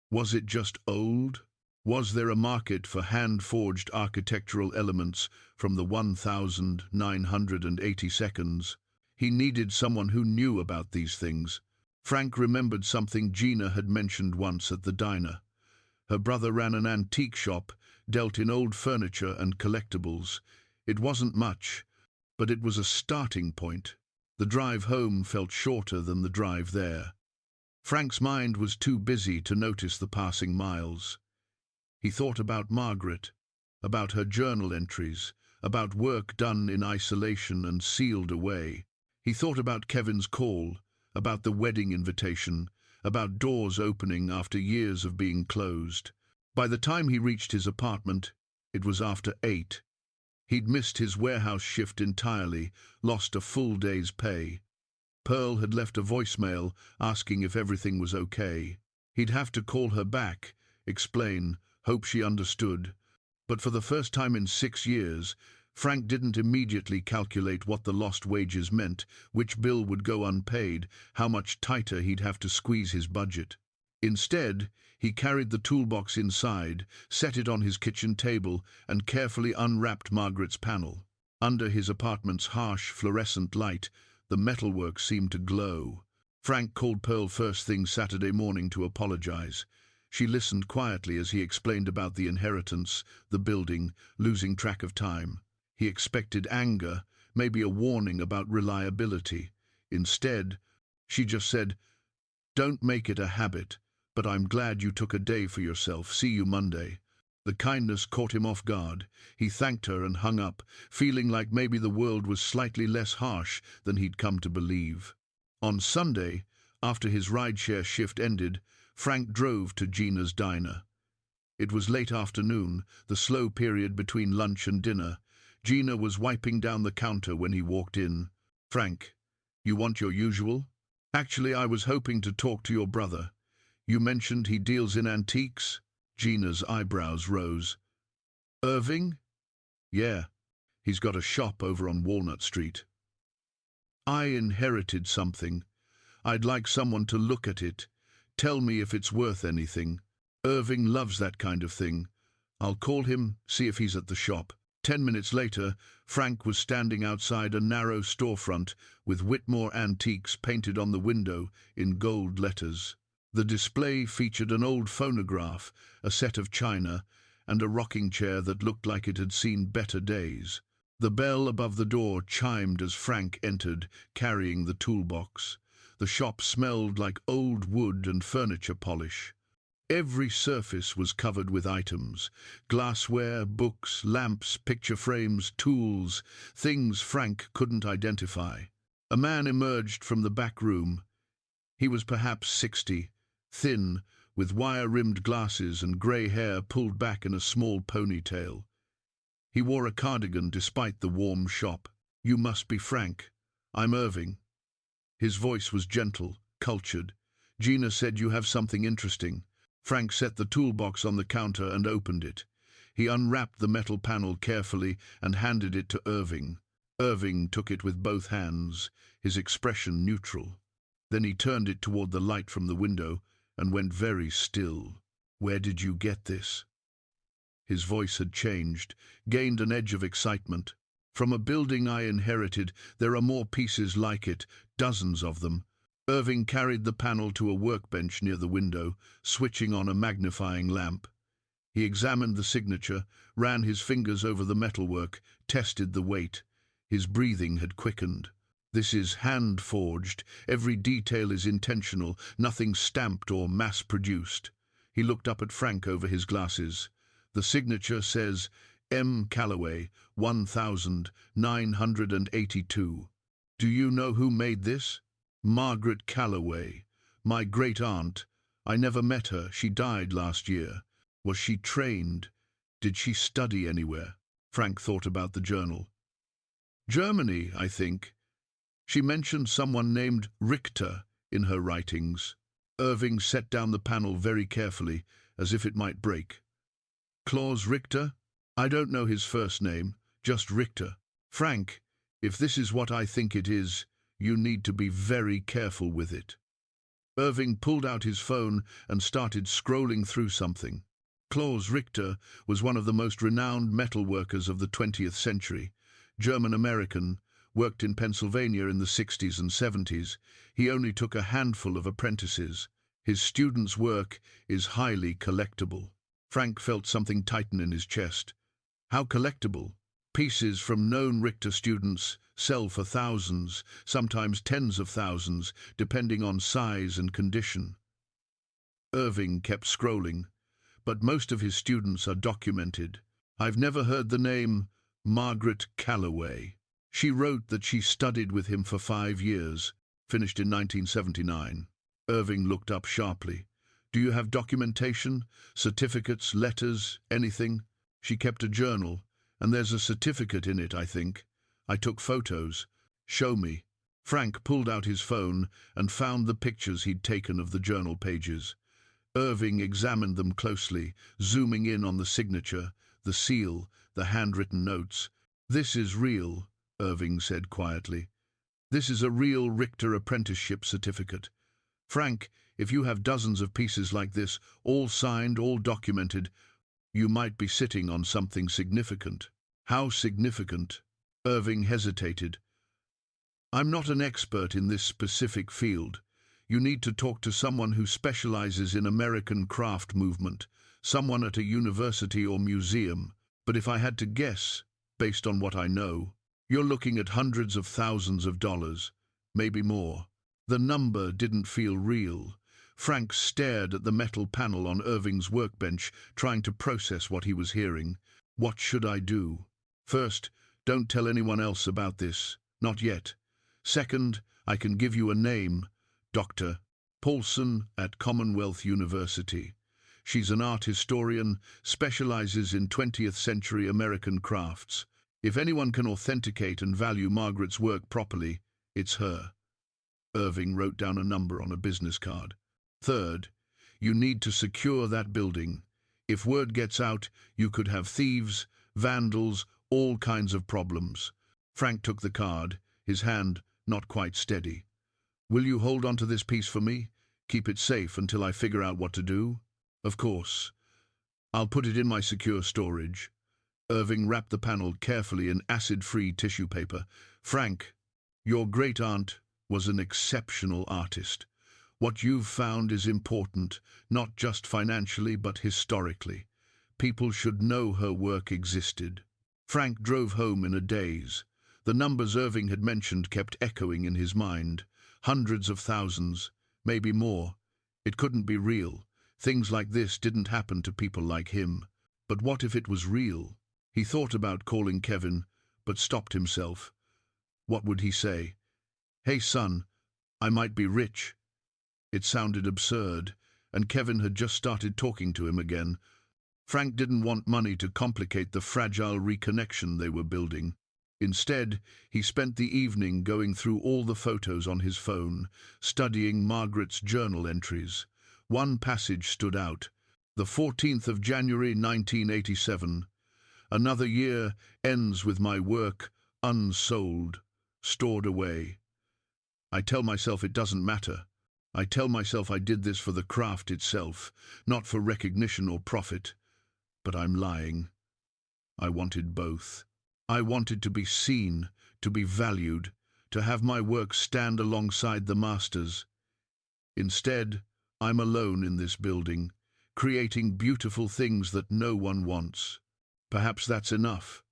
Was it just old? Was there a market for hand-forged architectural elements from the 1982? He needed someone who knew about these things. Frank remembered something Gina had mentioned once at the diner. Her brother ran an antique shop, dealt in old furniture and collectibles. It wasn't much, but it was a starting point. The drive home felt shorter than the drive there. Frank's mind was too busy to notice the passing miles. He thought about Margaret, about her journal entries, about work done in isolation and sealed away. He thought about Kevin's call, about the wedding invitation, about doors opening after years of being closed. By the time he reached his apartment, it was after 8. He'd missed his warehouse shift entirely, lost a full day's pay. Pearl had left a voicemail asking if everything was okay. He'd have to call her back, explain, hope she understood. But for the first time in 6 years, Frank didn't immediately calculate what the lost wages meant, which bill would go unpaid, how much tighter he'd have to squeeze his budget. Instead, he carried the toolbox inside, set it on his kitchen table, and carefully unwrapped Margaret's panel. Under his apartment's harsh, fluorescent light, the metalwork seemed to glow. Frank called Pearl first thing Saturday morning to apologize. She listened quietly as he explained about the inheritance, the building, losing track of time. He expected anger, maybe a warning about reliability. Instead, she just said, "Don't make it a habit, but I'm glad you took a day for yourself. See you Monday." The kindness caught him off guard. He thanked her and hung up, feeling like maybe the world was slightly less harsh than he'd come to believe. On Sunday, after his rideshare shift ended, Frank drove to Gina's diner. It was late afternoon, the slow period between lunch and dinner. Gina was wiping down the counter when he walked in. "Frank, you want your usual?" "Actually, I was hoping to talk to your brother. You mentioned he deals in antiques?" Gina's eyebrows rose. "Irving?" "Yeah, he's got a shop over on Walnut Street." "I inherited something. I'd like someone to look at it. Tell me if it's worth anything. Irving loves that kind of thing. I'll call him, see if he's at the shop." 10 minutes later, Frank was standing outside a narrow storefront with Whitmore Antiques painted on the window in gold letters. The display featured an old phonograph, a set of china, and a rocking chair that looked like it had seen better days. The bell above the door chimed as Frank entered, carrying the toolbox. The shop smelled like old wood and furniture polish. Every surface was covered with items: glassware, books, lamps, picture frames, tools, things Frank couldn't identify. A man emerged from the back room. He was perhaps 60, thin, with wire-rimmed glasses and grey hair pulled back in a small ponytail. He wore a cardigan despite the warm shop. "You must be Frank. I'm Irving." His voice was gentle, cultured. "Gina said you have something interesting." Frank set the toolbox on the counter and opened it. He unwrapped the metal panel carefully and handed it to Irving. Irving took it with both hands, his expression neutral. Then he turned it toward the light from the window and went very still. "Where did you get this?" His voice had changed, gained an edge of excitement. "From a building I inherited. There are more pieces like it, dozens of them." Irving carried the panel to a workbench near the window, switching on a magnifying lamp. He examined the signature, ran his fingers over the metalwork, tested the weight. His breathing had quickened. "This is hand-forged. Every detail is intentional, nothing stamped or mass-produced." He looked up at Frank over his glasses. "The signature says M. Calloway, 1982. Do you know who made this?" "Margaret Calloway. My great-aunt. I never met her. She died last year." "Was she trained? Did she study anywhere?" Frank thought about the journal. "Germany, I think. She mentioned someone named Richter in her writings." Irving set down the panel very carefully, as if it might break. "Klaus Richter? I don't know his first name, just Richter." "Frank, if this is what I think it is, you need to be very careful with it." Irving pulled out his phone and started scrolling through something. Klaus Richter was one of the most renowned metalworkers of the 20th century. German-American, worked in Pennsylvania in the 60s and 70s. He only took a handful of apprentices. His students' work is highly collectible. Frank felt something tighten in his chest. How collectible? Pieces from known Richter students sell for thousands, sometimes tens of thousands, depending on size and condition. Irving kept scrolling. "But most of his students are documented. I've never heard the name Margaret Calloway. She wrote that she studied with him for 5 years, finished in 1979. Irving looked up sharply. "Do you have documentation? Certificates, letters, anything?" "She kept a journal, and there's a certificate in it, I think. I took photos." "Show me." Frank pulled out his phone and found the pictures he'd taken of the journal pages. Irving examined them closely, zooming in on the signature, the seal, the handwritten notes. "This is real," Irving said quietly. "This is a real Richter apprenticeship certificate. Frank, if you have dozens of pieces like this, all signed, all documented, you might be sitting on something significant." "How significant?" Irving hesitated. "I'm not an expert in this specific field. You need to talk to someone who specializes in American craft movement, someone at a university or museum. But if I had to guess, based on what I know, you're looking at hundreds of thousands of dollars, maybe more." The number didn't feel real. Frank stared at the metal panel on Irving's workbench, trying to process what he was hearing. "What should I do?" "First, don't tell anyone else about this. Not yet. Second, I can give you a name. Dr. Paulson at Commonwealth University. She's an art historian, specializes in 20th century American crafts. If anyone can authenticate and value Margaret's work properly, it's her." Irving wrote down a number on a business card. "Third, you need to secure that building. If word gets out, you could have thieves, vandals, all kinds of problems." Frank took the card, his hand not quite steady. "Will you hold on to this piece for me? Keep it safe until I figure out what to do?" "Of course. I'll put it in my secure storage." Irving wrapped the panel carefully in acid-free tissue paper. "Frank, your great-aunt was an exceptional artist. What you've found is important, not just financially but historically. People should know her work existed." Frank drove home in a daze. The numbers Irving had mentioned kept echoing in his mind. Hundreds of thousands, maybe more. It couldn't be real. Things like this didn't happen to people like him. But what if it was real? He thought about calling Kevin, but stopped himself. What would he say? "Hey son, I might be rich." It sounded absurd, and Kevin had just started talking to him again. Frank didn't want money to complicate the fragile reconnection they were building. Instead, he spent the evening going through all the photos on his phone, studying Margaret's journal entries. One passage stood out. The 14th of January 1987. "Another year ends with my work unsold, stored away. I tell myself it doesn't matter. I tell myself I did this for the craft itself, not for recognition or profit. But I'm lying. I wanted both. I wanted to be seen, to be valued, to have my work stand alongside the masters. Instead, I'm alone in this building, creating beautiful things that no one wants. Perhaps that's enough.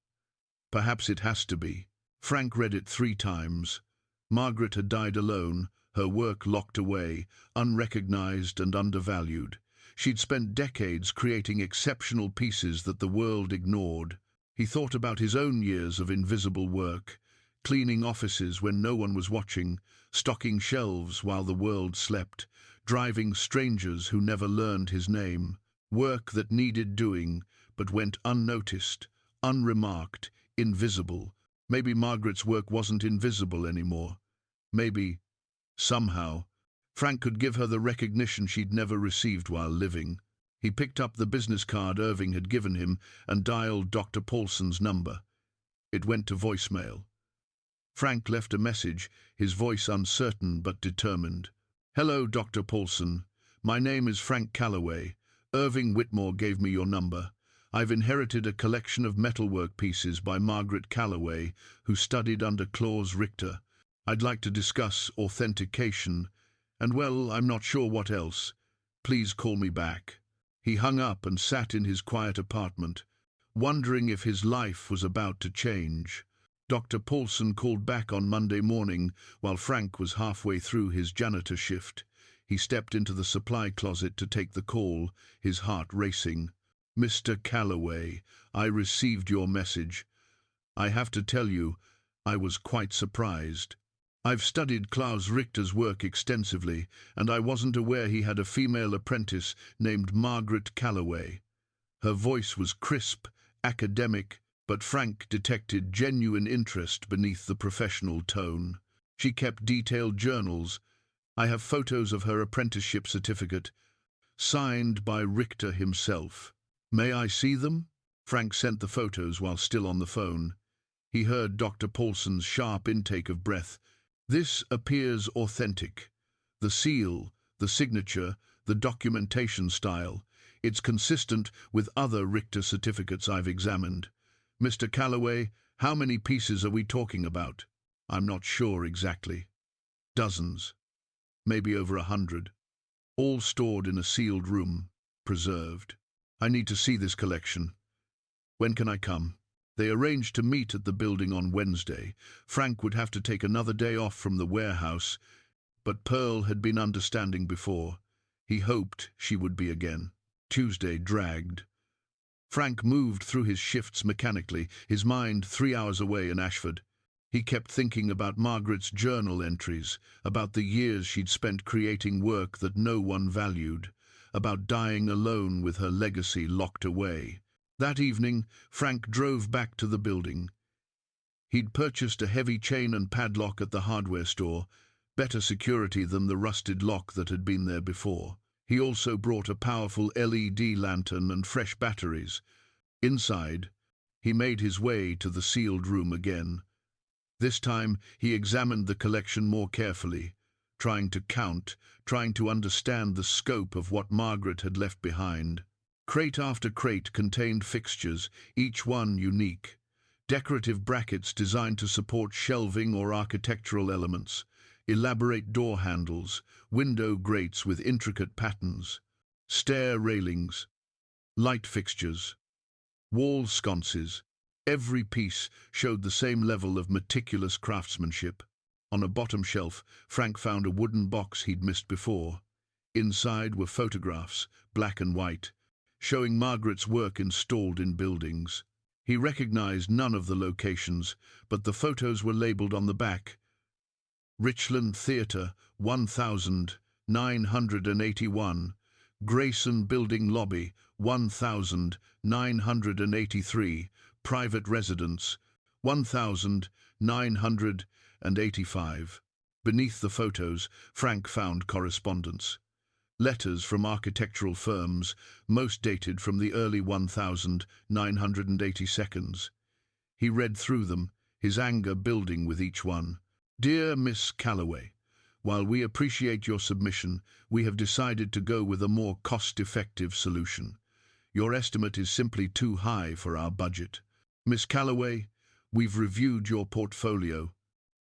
Perhaps it has to be." Frank read it 3 times. Margaret had died alone, her work locked away, unrecognized and undervalued. She'd spent decades creating exceptional pieces that the world ignored. He thought about his own years of invisible work, cleaning offices when no one was watching, stocking shelves while the world slept, driving strangers who never learned his name. Work that needed doing, but went unnoticed, unremarked, invisible. Maybe Margaret's work wasn't invisible anymore. Maybe, somehow, Frank could give her the recognition she'd never received while living. He picked up the business card Irving had given him and dialed Dr. Paulson's number. It went to voicemail. Frank left a message, his voice uncertain but determined. "Hello, Dr. Paulson. My name is Frank Calloway. Irving Whitmore gave me your number. I've inherited a collection of metalwork pieces by Margaret Calloway, who studied under Claus Richter. I'd like to discuss authentication, and well, I'm not sure what else. Please call me back." He hung up and sat in his quiet apartment, wondering if his life was about to change. Dr. Paulson called back on Monday morning while Frank was halfway through his janitor shift. He stepped into the supply closet to take the call, his heart racing. "Mr. Calloway, I received your message. I have to tell you, I was quite surprised. I've studied Claus Richter's work extensively, and I wasn't aware he had a female apprentice named Margaret Calloway." Her voice was crisp, academic, but Frank detected genuine interest beneath the professional tone. She kept detailed journals. "I have photos of her apprenticeship certificate, signed by Richter himself. May I see them?" Frank sent the photos while still on the phone. He heard Dr. Paulson's sharp intake of breath. "This appears authentic. The seal, the signature, the documentation style. It's consistent with other Richter certificates I've examined. Mr. Calloway, how many pieces are we talking about?" "I'm not sure exactly. Dozens. Maybe over 100. All stored in a sealed room, preserved. I need to see this collection. When can I come?" They arranged to meet at the building on Wednesday. Frank would have to take another day off from the warehouse, but Pearl had been understanding before. He hoped she would be again. Tuesday dragged. Frank moved through his shifts mechanically, his mind 3 hours away in Ashford. He kept thinking about Margaret's journal entries, about the years she'd spent creating work that no one valued, about dying alone with her legacy locked away. That evening, Frank drove back to the building. He'd purchased a heavy chain and padlock at the hardware store, better security than the rusted lock that had been there before. He also brought a powerful LED lantern and fresh batteries. Inside, he made his way to the sealed room again. This time, he examined the collection more carefully, trying to count, trying to understand the scope of what Margaret had left behind. Crate after crate contained fixtures, each one unique. Decorative brackets designed to support shelving or architectural elements. Elaborate door handles, window grates with intricate patterns. Stair railings, light fixtures, wall sconces. Every piece showed the same level of meticulous craftsmanship. On a bottom shelf, Frank found a wooden box he'd missed before. Inside were photographs, black and white, showing Margaret's work installed in buildings. He recognized none of the locations, but the photos were labeled on the back. Richland Theatre, 1981. Grayson Building Lobby, 1983. Private Residence, 1985. Beneath the photos, Frank found correspondence. Letters from architectural firms, most dated from the early 1982. He read through them, his anger building with each one. Dear Miss Calloway, while we appreciate your submission, we have decided to go with a more cost-effective solution. Your estimate is simply too high for our budget. Miss Calloway, we've reviewed your portfolio.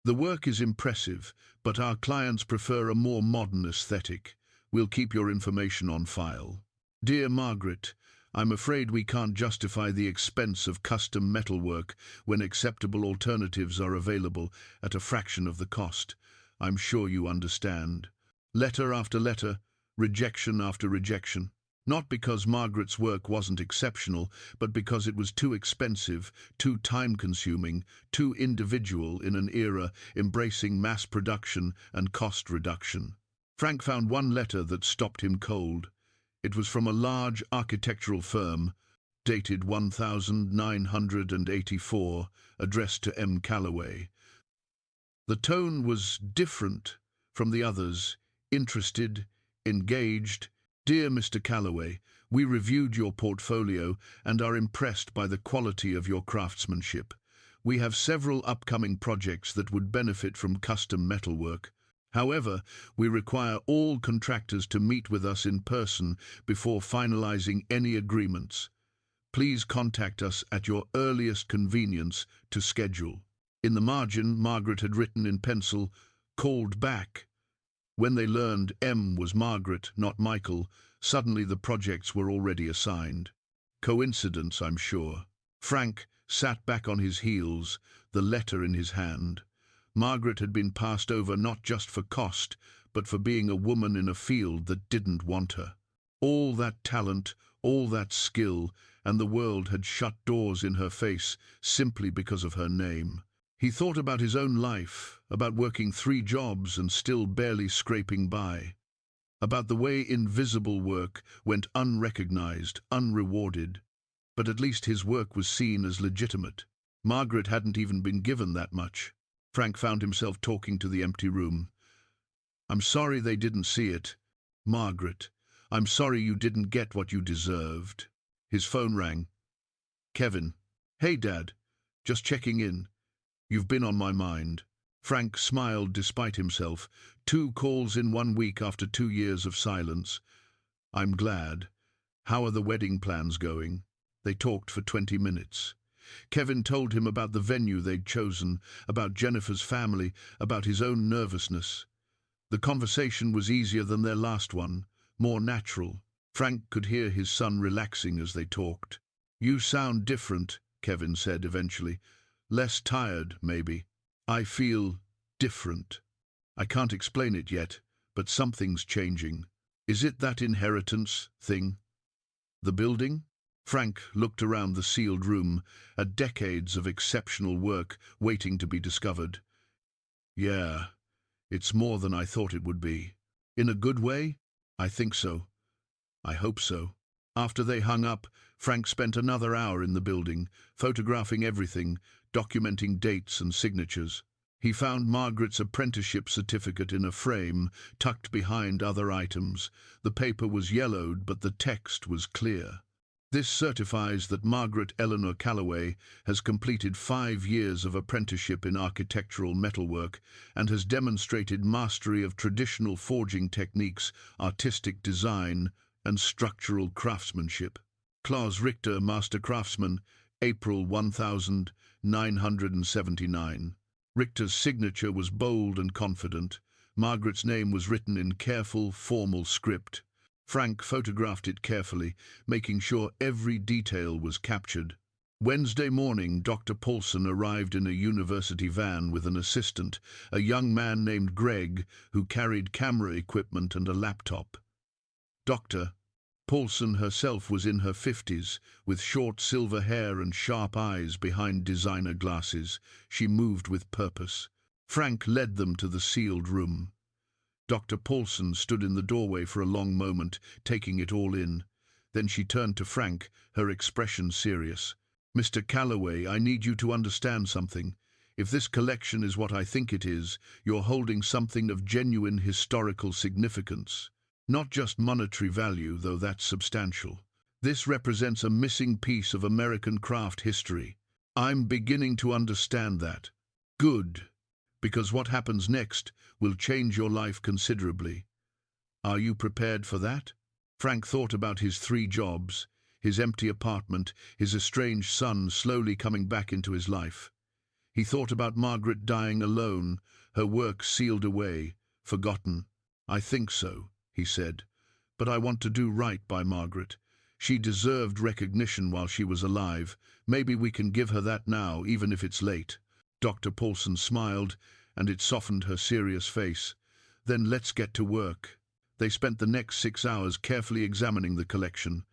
The work is impressive, but our clients prefer a more modern aesthetic. We'll keep your information on file. Dear Margaret, I'm afraid we can't justify the expense of custom metalwork when acceptable alternatives are available at a fraction of the cost. I'm sure you understand. Letter after letter, rejection after rejection. Not because Margaret's work wasn't exceptional, but because it was too expensive, too time-consuming, too individual in an era embracing mass production and cost reduction. Frank found one letter that stopped him cold. It was from a large architectural firm, dated 1984, addressed to M. Calloway. The tone was different from the others, interested, engaged. Dear Mr. Calloway, we reviewed your portfolio and are impressed by the quality of your craftsmanship. We have several upcoming projects that would benefit from custom metalwork. However, we require all contractors to meet with us in person before finalizing any agreements. Please contact us at your earliest convenience to schedule. In the margin, Margaret had written in pencil, "Called back." When they learned M was Margaret, not Michael, suddenly the projects were already assigned. Coincidence, I'm sure. Frank sat back on his heels, the letter in his hand. Margaret had been passed over not just for cost, but for being a woman in a field that didn't want her. All that talent, all that skill, and the world had shut doors in her face simply because of her name. He thought about his own life, about working 3 jobs and still barely scraping by, about the way invisible work went unrecognized, unrewarded. But at least his work was seen as legitimate. Margaret hadn't even been given that much. Frank found himself talking to the empty room. "I'm sorry they didn't see it. Margaret, I'm sorry you didn't get what you deserved." His phone rang. "Kevin." "Hey, Dad. Just checking in. You've been on my mind." Frank smiled despite himself. 2 calls in 1 week after 2 years of silence. "I'm glad. How are the wedding plans going?" They talked for 20 minutes. Kevin told him about the venue they'd chosen, about Jennifer's family, about his own nervousness. The conversation was easier than their last one, more natural. Frank could hear his son relaxing as they talked. "You sound different," Kevin said eventually. "Less tired, maybe." "I feel different. I can't explain it yet, but something's changing." "Is it that inheritance thing? The building?" Frank looked around the sealed room, at decades of exceptional work waiting to be discovered. "Yeah, it's more than I thought it would be." "In a good way?" "I think so. I hope so." After they hung up, Frank spent another hour in the building, photographing everything, documenting dates and signatures. He found Margaret's apprenticeship certificate in a frame, tucked behind other items. The paper was yellowed, but the text was clear. "This certifies that Margaret Eleanor Calloway has completed 5 years of apprenticeship in architectural metalwork and has demonstrated mastery of traditional forging techniques, artistic design, and structural craftsmanship." Klaus Richter, Master Craftsman, April 1979. Richter's signature was bold and confident. Margaret's name was written in careful, formal script. Frank photographed it carefully, making sure every detail was captured. Wednesday morning, Dr. Paulson arrived in a university van with an assistant, a young man named Greg, who carried camera equipment and a laptop. Dr. Paulson herself was in her 50s, with short silver hair and sharp eyes behind designer glasses. She moved with purpose. Frank led them to the sealed room. Dr. Paulson stood in the doorway for a long moment, taking it all in. Then she turned to Frank, her expression serious. "Mr. Calloway, I need you to understand something. If this collection is what I think it is, you're holding something of genuine historical significance. Not just monetary value, though that's substantial. This represents a missing piece of American craft history. I'm beginning to understand that. Good, because what happens next will change your life considerably. Are you prepared for that?" Frank thought about his 3 jobs, his empty apartment, his estranged son slowly coming back into his life. He thought about Margaret dying alone, her work sealed away, forgotten. "I think so," he said, "but I want to do right by Margaret. She deserved recognition while she was alive. Maybe we can give her that now, even if it's late." Dr. Paulson smiled, and it softened her serious face. "Then let's get to work." They spent the next 6 hours carefully examining the collection.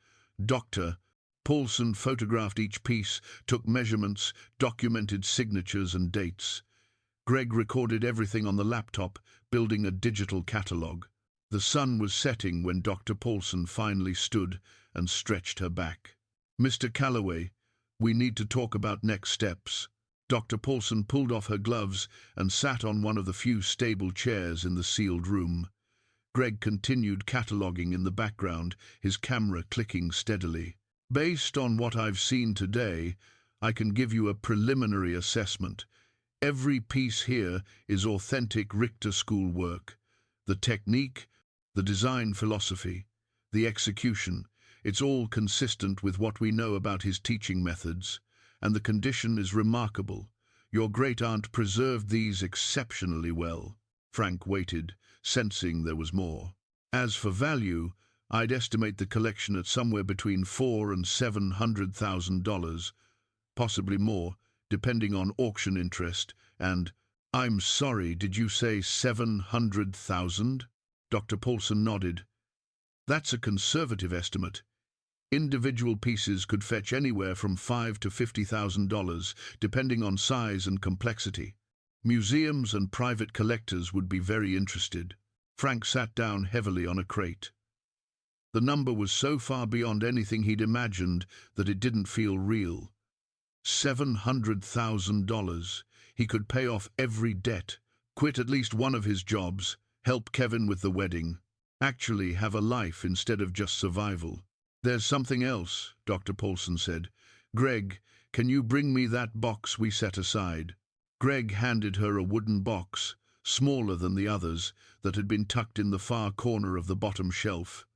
Dr. Paulson photographed each piece, took measurements, documented signatures and dates. Greg recorded everything on the laptop, building a digital catalogue. The sun was setting when Dr. Paulson finally stood and stretched her back. "Mr. Calloway, we need to talk about next steps." Dr. Paulson pulled off her gloves and sat on one of the few stable chairs in the sealed room. Greg continued cataloguing in the background, his camera clicking steadily. "Based on what I've seen today, I can give you a preliminary assessment. Every piece here is authentic Richter School work. The technique, the design philosophy, the execution, it's all consistent with what we know about his teaching methods, and the condition is remarkable. Your great-aunt preserved these exceptionally well." Frank waited, sensing there was more. "As for value, I'd estimate the collection at somewhere between $400,000 and $700,000, possibly more, depending on auction interest, and—" "I'm sorry, did you say 700,000? Dr. Paulson nodded. "That's a conservative estimate. Individual pieces could fetch anywhere from $5,000 to $50,000, depending on size and complexity. Museums and private collectors would be very interested." Frank sat down heavily on a crate. The number was so far beyond anything he'd imagined that it didn't feel real. $700,000. He could pay off every debt, quit at least one of his jobs, help Kevin with the wedding, actually have a life instead of just survival. "There's something else," Dr. Paulson said. "Greg, can you bring me that box we set aside?" Greg handed her a wooden box, smaller than the others, that had been tucked in the far corner of the bottom shelf.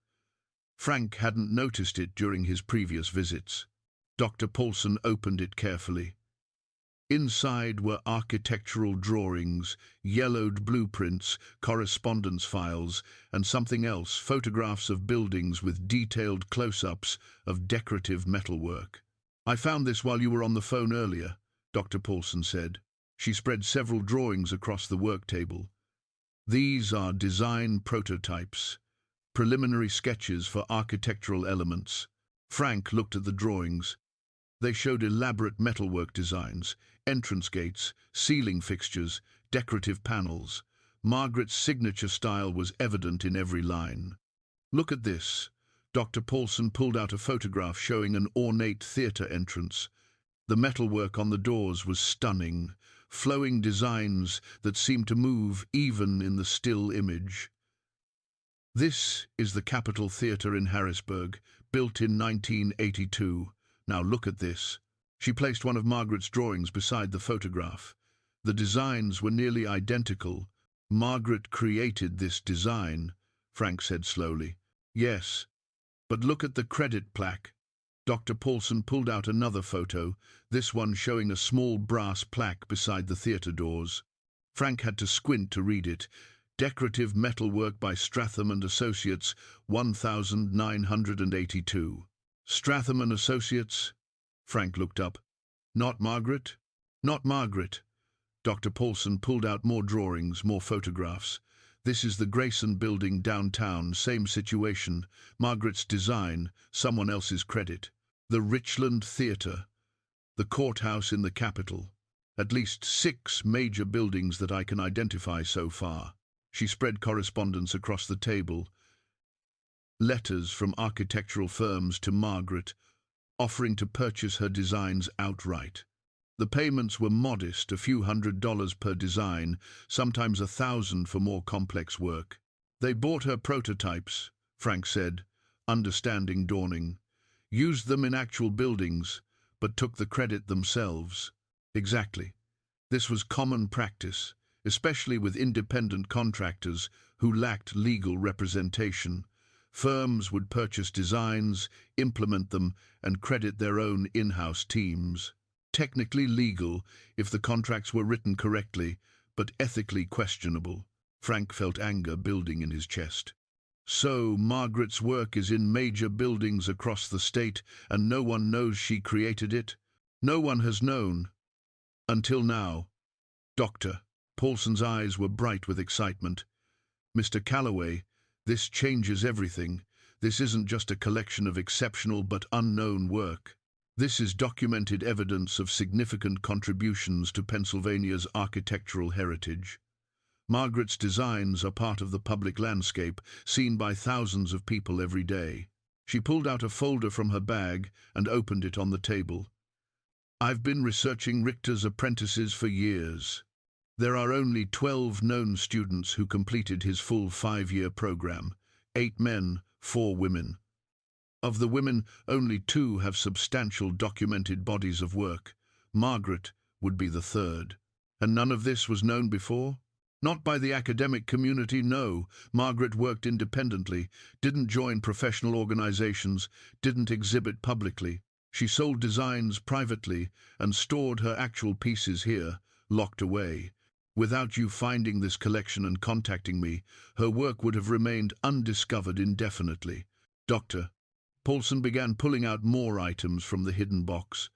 Frank hadn't noticed it during his previous visits. Dr. Paulson opened it carefully. Inside were architectural drawings, yellowed blueprints, correspondence files, and something else, photographs of buildings with detailed close-ups of decorative metalwork. "I found this while you were on the phone earlier," Dr. Paulson said. She spread several drawings across the work table. "These are design prototypes, preliminary sketches for architectural elements." Frank looked at the drawings. They showed elaborate metalwork designs, entrance gates, ceiling fixtures, decorative panels. Margaret's signature style was evident in every line. "Look at this." Dr. Paulson pulled out a photograph showing an ornate theatre entrance. The metalwork on the doors was stunning, flowing designs that seemed to move even in the still image. "This is the Capitol Theatre in Harrisburg, built in 1982. Now look at this." She placed one of Margaret's drawings beside the photograph. The designs were nearly identical. "Margaret created this design," Frank said slowly. "Yes, but look at the credit plaque." Dr. Paulson pulled out another photo, this one showing a small brass plaque beside the theatre doors. Frank had to squint to read it. Decorative metalwork by Stratham and Associates, 1982. Stratham and Associates? Frank looked up. Not Margaret? Not Margaret. Dr. Paulson pulled out more drawings, more photographs. This is the Grayson Building downtown, same situation. Margaret's design, someone else's credit. The Richland Theatre, the courthouse in the capital. At least 6 major buildings that I can identify so far. She spread correspondence across the table. Letters from architectural firms to Margaret, offering to purchase her designs outright. The payments were modest, a few $100s per design, sometimes $1,000 for more complex work. They bought her prototypes, Frank said, understanding dawning. Used them in actual buildings, but took the credit themselves. Exactly. This was common practice, especially with independent contractors who lacked legal representation. Firms would purchase designs, implement them, and credit their own in-house teams. Technically legal if the contracts were written correctly, but ethically questionable. Frank felt anger building in his chest. So Margaret's work is in major buildings across the state, and no one knows she created it? No one has known. Until now. Doctor. Paulson's eyes were bright with excitement. Mr. Calloway, this changes everything. This isn't just a collection of exceptional but unknown work. This is documented evidence of significant contributions to Pennsylvania's architectural heritage. Margaret's designs are part of the public landscape, seen by thousands of people every day. She pulled out a folder from her bag and opened it on the table. I've been researching Richter's apprentices for years. There are only 12 known students who completed his full 5-year program, 8 men, 4 women. Of the women, only 2 have substantial documented bodies of work. Margaret would be the 3rd. And none of this was known before? Not by the academic community, no. Margaret worked independently, didn't join professional organizations, didn't exhibit publicly. She sold designs privately and stored her actual pieces here, locked away. Without you finding this collection and contacting me, her work would have remained undiscovered indefinitely. Doctor. Paulson began pulling out more items from the hidden box.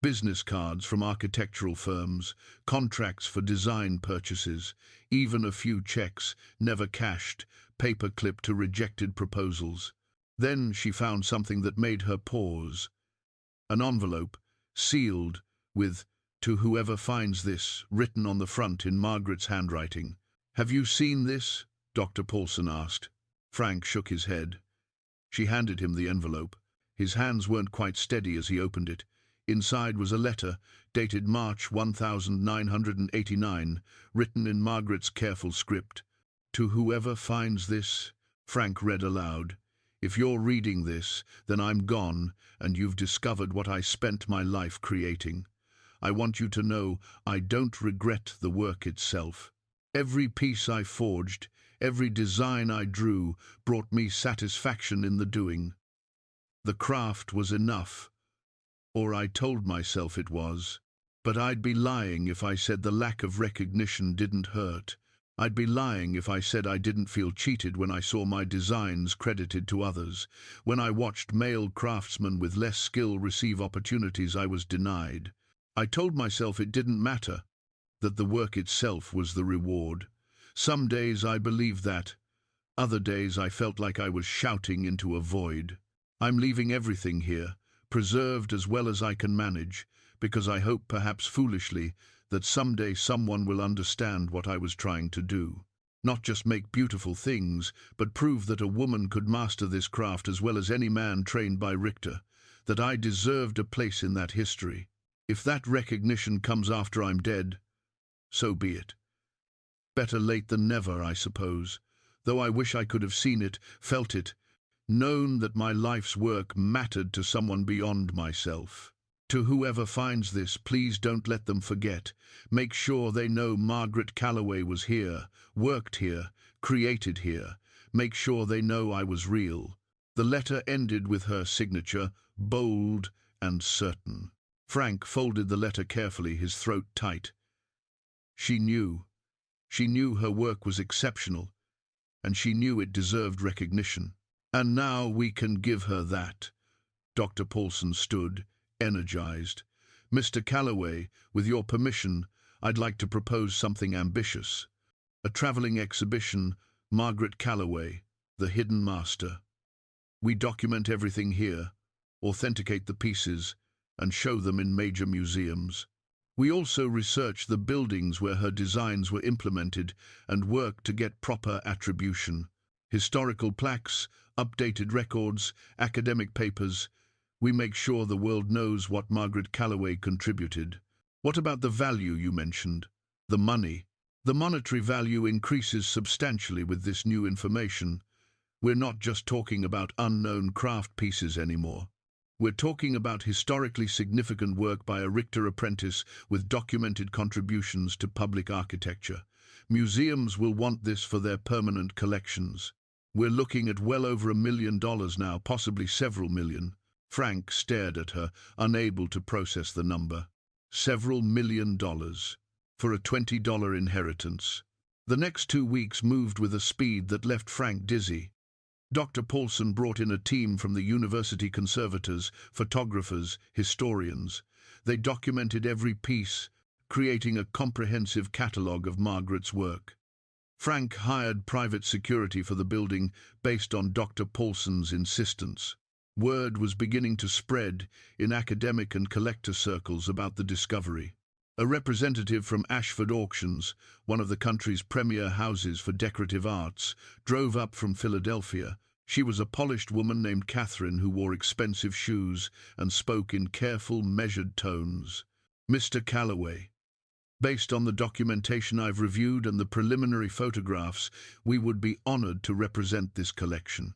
Business cards from architectural firms, contracts for design purchases, even a few checks, never cashed, paper-clipped to rejected proposals. Then she found something that made her pause. An envelope, sealed, with, "To whoever finds this," written on the front in Margaret's handwriting. "Have you seen this?" Dr. Paulson asked. Frank shook his head. She handed him the envelope. His hands weren't quite steady as he opened it. Inside was a letter, dated March 1989, written in Margaret's careful script. "To whoever finds this," Frank read aloud. "If you're reading this, then I'm gone, and you've discovered what I spent my life creating. I want you to know I don't regret the work itself. Every piece I forged, every design I drew, brought me satisfaction in the doing. The craft was enough, or I told myself it was. But I'd be lying if I said the lack of recognition didn't hurt. I'd be lying if I said I didn't feel cheated when I saw my designs credited to others, when I watched male craftsmen with less skill receive opportunities I was denied. I told myself it didn't matter, that the work itself was the reward. Some days I believed that. Other days I felt like I was shouting into a void. I'm leaving everything here, preserved as well as I can manage, because I hope, perhaps foolishly, that someday someone will understand what I was trying to do. Not just make beautiful things, but prove that a woman could master this craft as well as any man trained by Richter, that I deserved a place in that history. If that recognition comes after I'm dead, so be it. Better late than never, I suppose, though I wish I could have seen it, felt it, known that my life's work mattered to someone beyond myself. To whoever finds this, please don't let them forget. Make sure they know Margaret Calloway was here, worked here, created here. Make sure they know I was real. The letter ended with her signature, bold and certain. Frank folded the letter carefully, his throat tight. She knew. She knew her work was exceptional, and she knew it deserved recognition. And now we can give her that. Dr. Paulson stood, energized. Mr. Calloway, with your permission, I'd like to propose something ambitious. A traveling exhibition, Margaret Calloway, the Hidden Master. We document everything here, authenticate the pieces, and show them in major museums. We also research the buildings where her designs were implemented and work to get proper attribution. Historical plaques, updated records, academic papers. We make sure the world knows what Margaret Calloway contributed. What about the value you mentioned? The money. The monetary value increases substantially with this new information. We're not just talking about unknown craft pieces anymore. We're talking about historically significant work by a Richter apprentice with documented contributions to public architecture. Museums will want this for their permanent collections. We're looking at well over $1 million now, possibly several million. Frank stared at her, unable to process the number. Several $1 million. For a $20 inheritance. The next 2 weeks moved with a speed that left Frank dizzy. Dr. Paulson brought in a team from the university conservators, photographers, historians. They documented every piece, creating a comprehensive catalogue of Margaret's work. Frank hired private security for the building based on Dr. Paulson's insistence. Word was beginning to spread in academic and collector circles about the discovery. A representative from Ashford Auctions, one of the country's premier houses for decorative arts, drove up from Philadelphia. She was a polished woman named Catherine who wore expensive shoes and spoke in careful, measured tones. Mr. Calloway, based on the documentation I've reviewed and the preliminary photographs, we would be honored to represent this collection.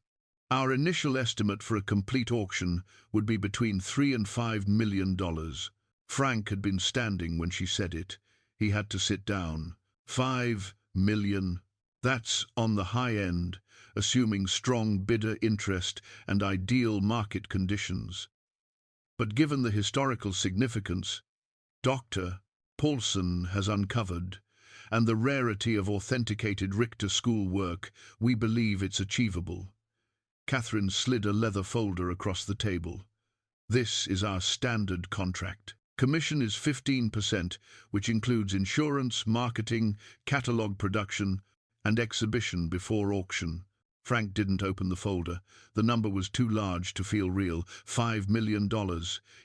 Our initial estimate for a complete auction would be between $3 and $5 million. Frank had been standing when she said it. He had to sit down. $5 million. That's on the high end, assuming strong bidder interest and ideal market conditions. But given the historical significance Dr. Paulson has uncovered, and the rarity of authenticated Richter School work, we believe it's achievable. Catherine slid a leather folder across the table. This is our standard contract. Commission is 15%, which includes insurance, marketing, catalogue production, and exhibition before auction. Frank didn't open the folder. The number was too large to feel real. $5 million.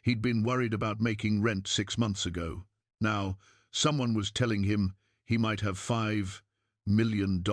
He'd been worried about making rent 6 months ago. Now, someone was telling him he might have $5 million.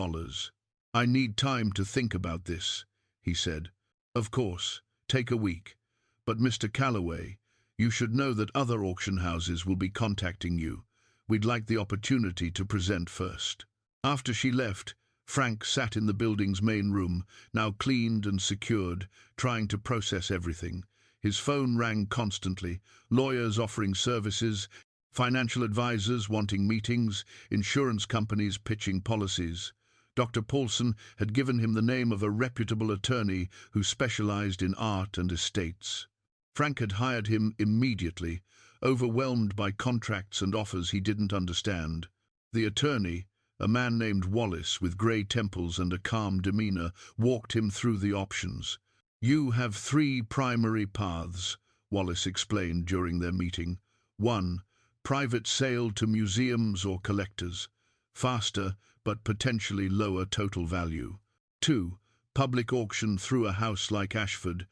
I need time to think about this, he said. Of course, take a week. But Mr. Calloway, you should know that other auction houses will be contacting you. We'd like the opportunity to present first. After she left, Frank sat in the building's main room, now cleaned and secured, trying to process everything. His phone rang constantly, lawyers offering services, financial advisors wanting meetings, insurance companies pitching policies. Dr. Paulson had given him the name of a reputable attorney who specialized in art and estates. Frank had hired him immediately, overwhelmed by contracts and offers he didn't understand. The attorney, a man named Wallace with grey temples and a calm demeanor, walked him through the options. You have 3 primary paths, Wallace explained during their meeting. 1. Private sale to museums or collectors. Faster, but potentially lower total value. 2. Public auction through a house like Ashford.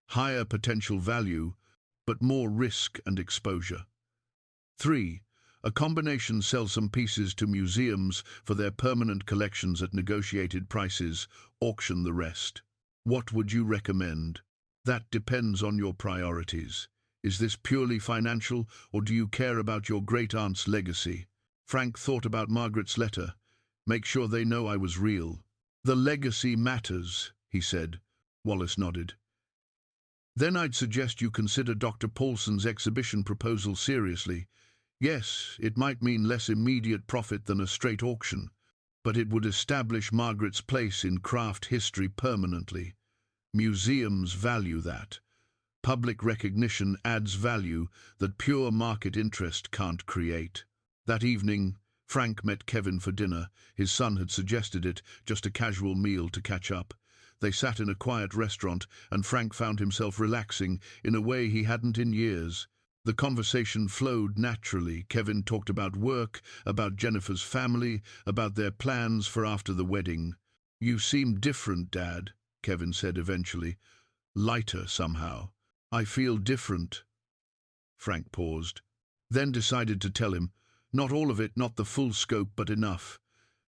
Higher potential value, but more risk and exposure. 3. A combination sell some pieces to museums for their permanent collections at negotiated prices, auction the rest. What would you recommend? That depends on your priorities. Is this purely financial, or do you care about your great-aunt's legacy? Frank thought about Margaret's letter. Make sure they know I was real. The legacy matters, he said. Wallace nodded. Then I'd suggest you consider Dr. Paulson's exhibition proposal seriously. Yes, it might mean less immediate profit than a straight auction, but it would establish Margaret's place in craft history permanently. Museums value that. Public recognition adds value that pure market interest can't create. That evening, Frank met Kevin for dinner. His son had suggested it, just a casual meal to catch up. They sat in a quiet restaurant, and Frank found himself relaxing in a way he hadn't in years. The conversation flowed naturally. Kevin talked about work, about Jennifer's family, about their plans for after the wedding. "You seem different, Dad," Kevin said eventually. "Lighter somehow." "I feel different." Frank paused, then decided to tell him. "Not all of it, not the full scope, but enough.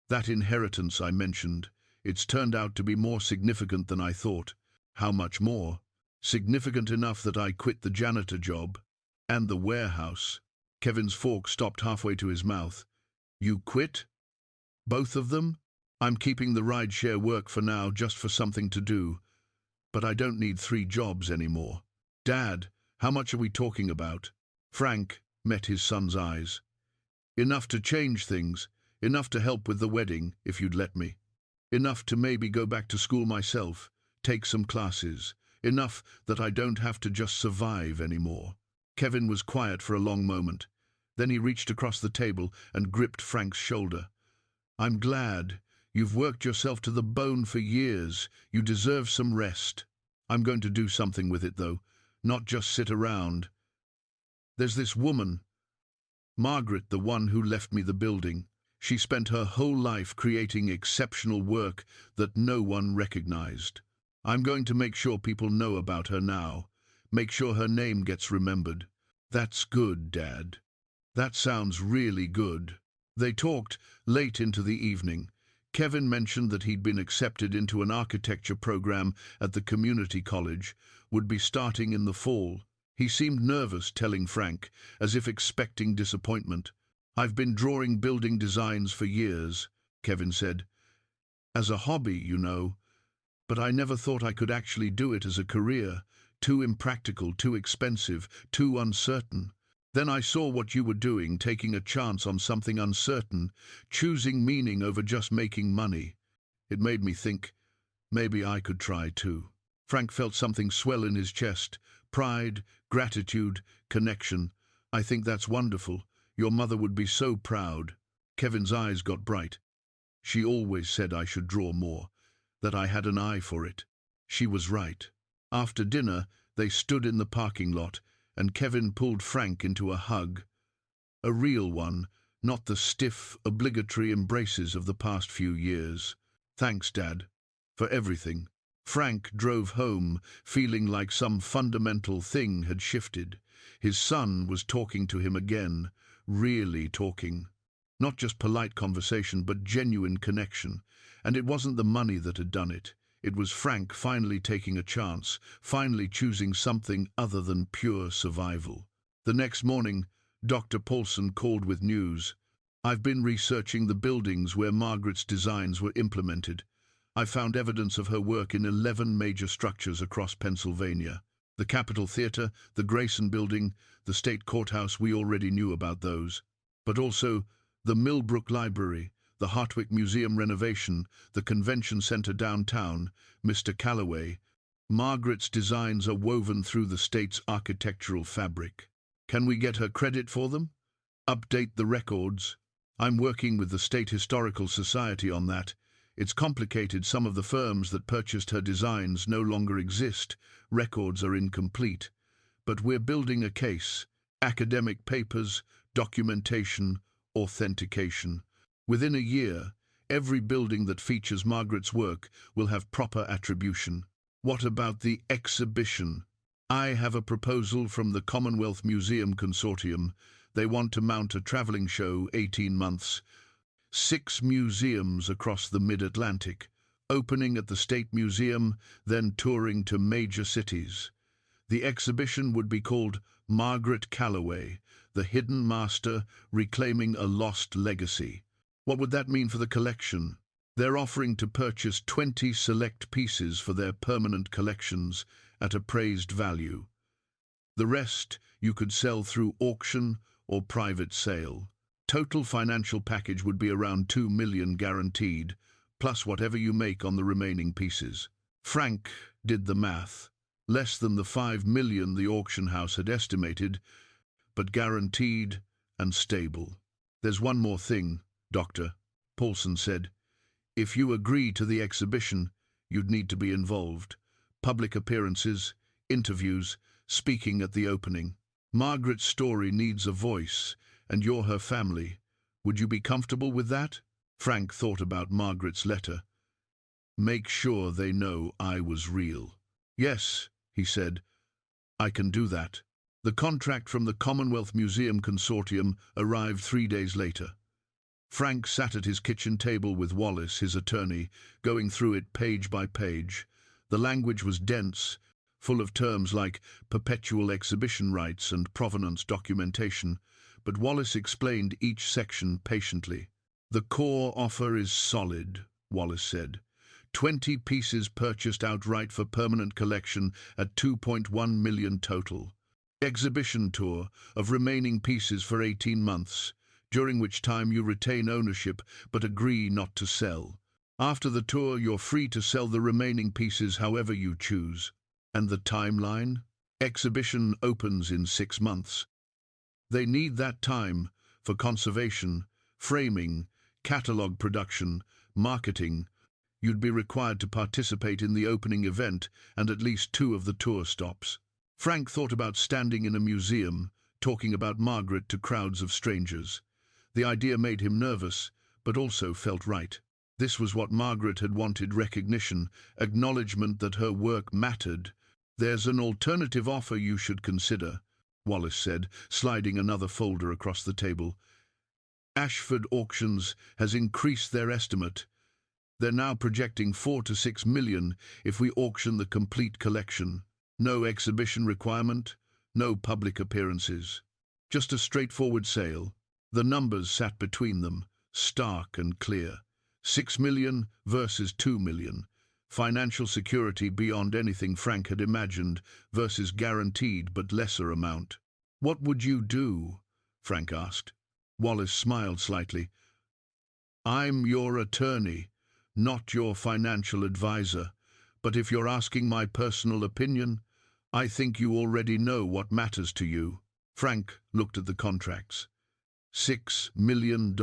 That inheritance I mentioned, it's turned out to be more significant than I thought." "How much more?" "Significant enough that I quit the janitor job. And the warehouse." Kevin's fork stopped halfway to his mouth. "You quit? Both of them?" "I'm keeping the rideshare work for now, just for something to do. But I don't need 3 jobs anymore." "Dad, how much are we talking about?" Frank met his son's eyes. "Enough to change things, enough to help with the wedding, if you'd let me. Enough to maybe go back to school myself, take some classes. Enough that I don't have to just survive anymore." Kevin was quiet for a long moment. Then he reached across the table and gripped Frank's shoulder. "I'm glad. You've worked yourself to the bone for years. You deserve some rest. I'm going to do something with it, though, not just sit around. There's this woman, Margaret, the one who left me the building. She spent her whole life creating exceptional work that no one recognized. I'm going to make sure people know about her now. Make sure her name gets remembered." "That's good, Dad. That sounds really good." They talked late into the evening. Kevin mentioned that he'd been accepted into an architecture program at the community college, would be starting in the fall. He seemed nervous, telling Frank, as if expecting disappointment. "I've been drawing building designs for years," Kevin said. "As a hobby, you know. But I never thought I could actually do it as a career. Too impractical, too expensive, too uncertain. Then I saw what you were doing, taking a chance on something uncertain, choosing meaning over just making money. It made me think, maybe I could try too." Frank felt something swell in his chest. Pride, gratitude, connection. "I think that's wonderful. Your mother would be so proud." Kevin's eyes got bright. "She always said I should draw more, that I had an eye for it." She was right. After dinner, they stood in the parking lot, and Kevin pulled Frank into a hug. A real one, not the stiff, obligatory embraces of the past few years. "Thanks, Dad, for everything." Frank drove home, feeling like some fundamental thing had shifted. His son was talking to him again, really talking. Not just polite conversation, but genuine connection. And it wasn't the money that had done it. It was Frank finally taking a chance, finally choosing something other than pure survival. The next morning, Dr. Paulson called with news. "I've been researching the buildings where Margaret's designs were implemented. I found evidence of her work in 11 major structures across Pennsylvania. The Capitol Theater, the Grayson Building, the State Courthouse, we already knew about those. But also the Millbrook Library, the Hartwick Museum renovation, the Convention Center downtown, Mr. Calloway. Margaret's designs are woven through the state's architectural fabric. Can we get her credit for them? Update the records? I'm working with the State Historical Society on that. It's complicated. Some of the firms that purchased her designs no longer exist. Records are incomplete. But we're building a case. Academic papers, documentation, authentication. Within a year, every building that features Margaret's work will have proper attribution. What about the exhibition? I have a proposal from the Commonwealth Museum Consortium. They want to mount a traveling show, 18 months. 6 museums across the Mid-Atlantic, opening at the State Museum, then touring to major cities. The exhibition would be called Margaret Calloway, the Hidden Master, Reclaiming a Lost Legacy. What would that mean for the collection? They're offering to purchase 20 select pieces for their permanent collections at appraised value. The rest you could sell through auction or private sale. Total financial package would be around $2 million guaranteed, plus whatever you make on the remaining pieces. Frank did the math. Less than the 5 million the auction house had estimated, but guaranteed and stable. "There's one more thing, Doctor," Paulson said. "If you agree to the exhibition, you'd need to be involved. Public appearances, interviews, speaking at the opening. Margaret's story needs a voice, and you're her family. Would you be comfortable with that?" Frank thought about Margaret's letter. "Make sure they know I was real." "Yes," he said, "I can do that." The contract from the Commonwealth Museum Consortium arrived 3 days later. Frank sat at his kitchen table with Wallace, his attorney, going through it page by page. The language was dense, full of terms like perpetual exhibition rights and provenance documentation, but Wallace explained each section patiently. "The core offer is solid," Wallace said. 20 pieces purchased outright for permanent collection at 2.1 million total. Exhibition tour of remaining pieces for 18 months, during which time you retain ownership but agree not to sell. After the tour, you're free to sell the remaining pieces however you choose. And the timeline? Exhibition opens in 6 months. They need that time for conservation, framing, catalogue production, marketing. You'd be required to participate in the opening event and at least 2 of the tour stops. Frank thought about standing in a museum, talking about Margaret to crowds of strangers. The idea made him nervous, but also felt right. This was what Margaret had wanted: recognition, acknowledgement that her work mattered. "There's an alternative offer you should consider," Wallace said, sliding another folder across the table. "Ashford Auctions has increased their estimate. They're now projecting 4 to 6 million if we auction the complete collection. No exhibition requirement, no public appearances. Just a straightforward sale." The numbers sat between them, stark and clear. 6 million versus 2 million. Financial security beyond anything Frank had imagined versus guaranteed but lesser amount. "What would you do?" Frank asked. Wallace smiled slightly. "I'm your attorney, not your financial advisor, but if you're asking my personal opinion, I think you already know what matters to you." Frank looked at the contracts. $6 million.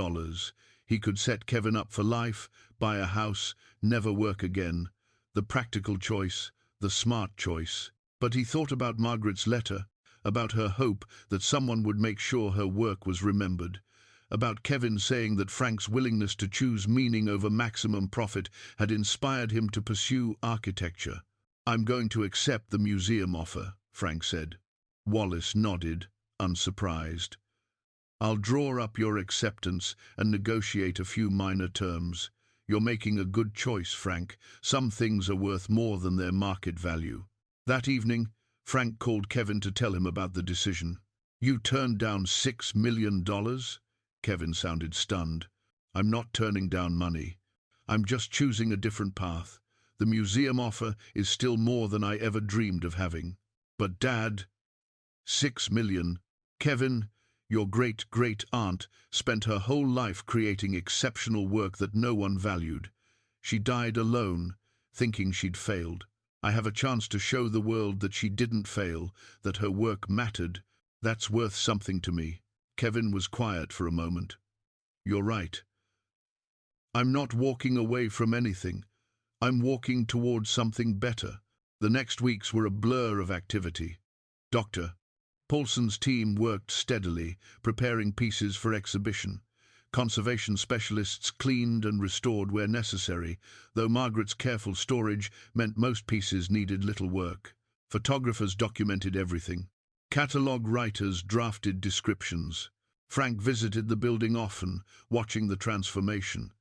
He could set Kevin up for life, buy a house, never work again. The practical choice, the smart choice. But he thought about Margaret's letter, about her hope that someone would make sure her work was remembered, about Kevin saying that Frank's willingness to choose meaning over maximum profit had inspired him to pursue architecture. "I'm going to accept the museum offer," Frank said. Wallace nodded, unsurprised. "I'll draw up your acceptance and negotiate a few minor terms. You're making a good choice, Frank. Some things are worth more than their market value." That evening, Frank called Kevin to tell him about the decision. "You turned down $6 million? Kevin sounded stunned. "I'm not turning down money. I'm just choosing a different path. The museum offer is still more than I ever dreamed of having." "But Dad..." "6 million. Kevin, your great-great-aunt spent her whole life creating exceptional work that no one valued. She died alone, thinking she'd failed. I have a chance to show the world that she didn't fail, that her work mattered. That's worth something to me." Kevin was quiet for a moment. "You're right. I'm not walking away from anything. I'm walking towards something better." The next weeks were a blur of activity. Dr. Paulson's team worked steadily, preparing pieces for exhibition. Conservation specialists cleaned and restored where necessary, though Margaret's careful storage meant most pieces needed little work. Photographers documented everything. Catalogue writers drafted descriptions. Frank visited the building often, watching the transformation.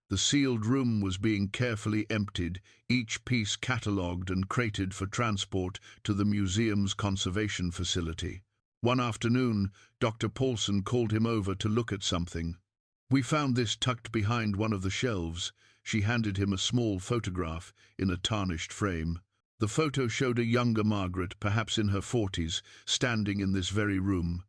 The sealed room was being carefully emptied, each piece catalogued and crated for transport to the museum's conservation facility. One afternoon, Dr. Paulson called him over to look at something. "We found this tucked behind one of the shelves." She handed him a small photograph in a tarnished frame. The photo showed a younger Margaret, perhaps in her 40s, standing in this very room.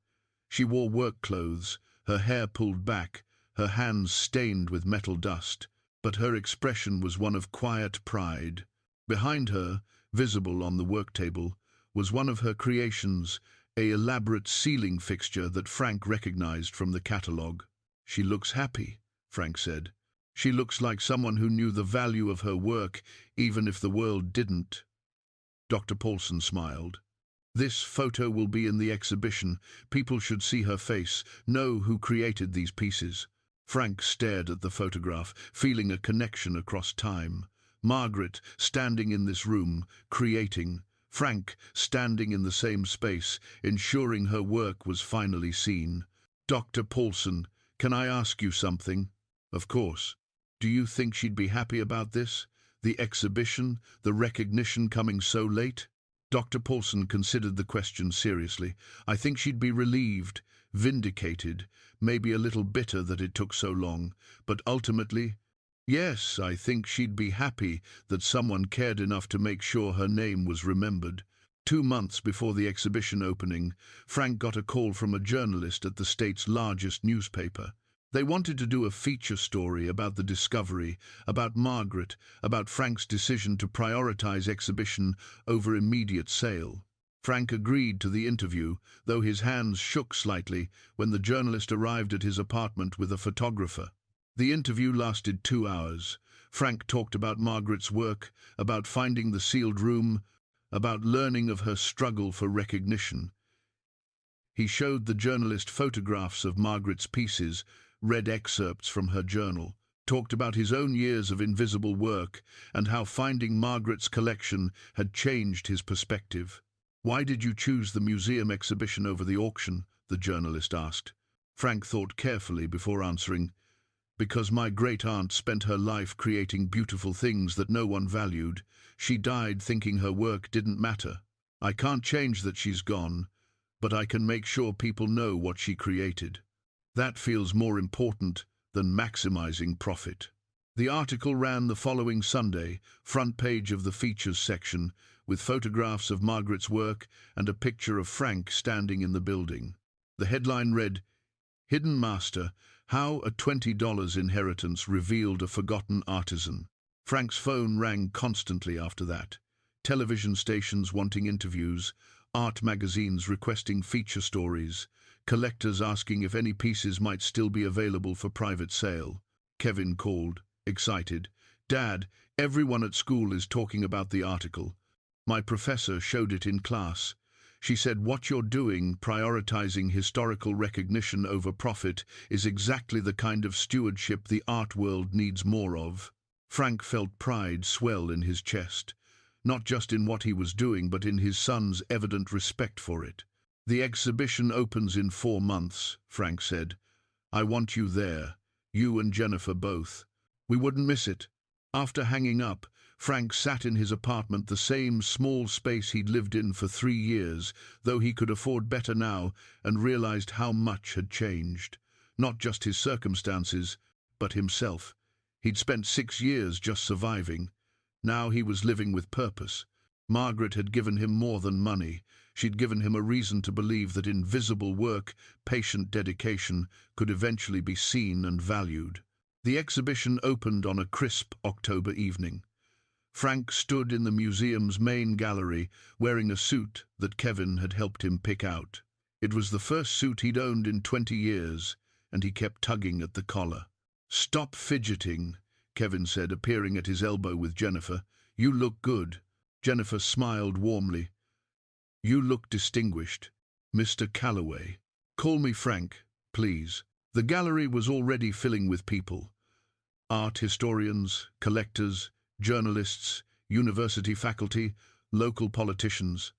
She wore work clothes, her hair pulled back, her hands stained with metal dust, but her expression was one of quiet pride. Behind her, visible on the work table, was one of her creations, an elaborate ceiling fixture that Frank recognized from the catalogue. "She looks happy," Frank said. "She looks like someone who knew the value of her work, even if the world didn't." Dr. Paulson smiled. "This photo will be in the exhibition. People should see her face, know who created these pieces." Frank stared at the photograph, feeling a connection across time. Margaret, standing in this room, creating. Frank, standing in the same space, ensuring her work was finally seen. "Dr. Paulson, can I ask you something?" "Of course." "Do you think she'd be happy about this? The exhibition, the recognition coming so late?" Dr. Paulson considered the question seriously. "I think she'd be relieved, vindicated, maybe a little bitter that it took so long. But ultimately, yes, I think she'd be happy that someone cared enough to make sure her name was remembered." 2 months before the exhibition opening, Frank got a call from a journalist at the state's largest newspaper. They wanted to do a feature story about the discovery, about Margaret, about Frank's decision to prioritize exhibition over immediate sale. Frank agreed to the interview, though his hands shook slightly when the journalist arrived at his apartment with a photographer. The interview lasted 2 hours. Frank talked about Margaret's work, about finding the sealed room, about learning of her struggle for recognition. He showed the journalist photographs of Margaret's pieces, read excerpts from her journal, talked about his own years of invisible work and how finding Margaret's collection had changed his perspective. "Why did you choose the museum exhibition over the auction?" the journalist asked. Frank thought carefully before answering. "Because my great-aunt spent her life creating beautiful things that no one valued. She died thinking her work didn't matter. I can't change that she's gone, but I can make sure people know what she created. That feels more important than maximizing profit." The article ran the following Sunday, front page of the features section, with photographs of Margaret's work and a picture of Frank standing in the building. The headline read, "Hidden Master, How a $20 Inheritance Revealed a Forgotten Artisan." Frank's phone rang constantly after that. Television stations wanting interviews, art magazines requesting feature stories, collectors asking if any pieces might still be available for private sale. Kevin called, excited. "Dad, everyone at school is talking about the article. My professor showed it in class. She said what you're doing, prioritizing historical recognition over profit, is exactly the kind of stewardship the art world needs more of." Frank felt pride swell in his chest, not just in what he was doing, but in his son's evident respect for it. "The exhibition opens in 4 months, Frank said. "I want you there, you and Jennifer both. We wouldn't miss it." After hanging up, Frank sat in his apartment, the same small space he'd lived in for 3 years, though he could afford better now, and realized how much had changed. Not just his circumstances, but himself. He'd spent 6 years just surviving. Now he was living with purpose. Margaret had given him more than money. She'd given him a reason to believe that invisible work, patient dedication, could eventually be seen and valued. The exhibition opened on a crisp October evening. Frank stood in the museum's main gallery, wearing a suit that Kevin had helped him pick out. It was the first suit he'd owned in 20 years, and he kept tugging at the collar. "Stop fidgeting," Kevin said, appearing at his elbow with Jennifer. "You look good." Jennifer smiled warmly. "You look distinguished. Mr. Calloway. Call me Frank, please." The gallery was already filling with people. Art historians, collectors, journalists, university faculty, local politicians.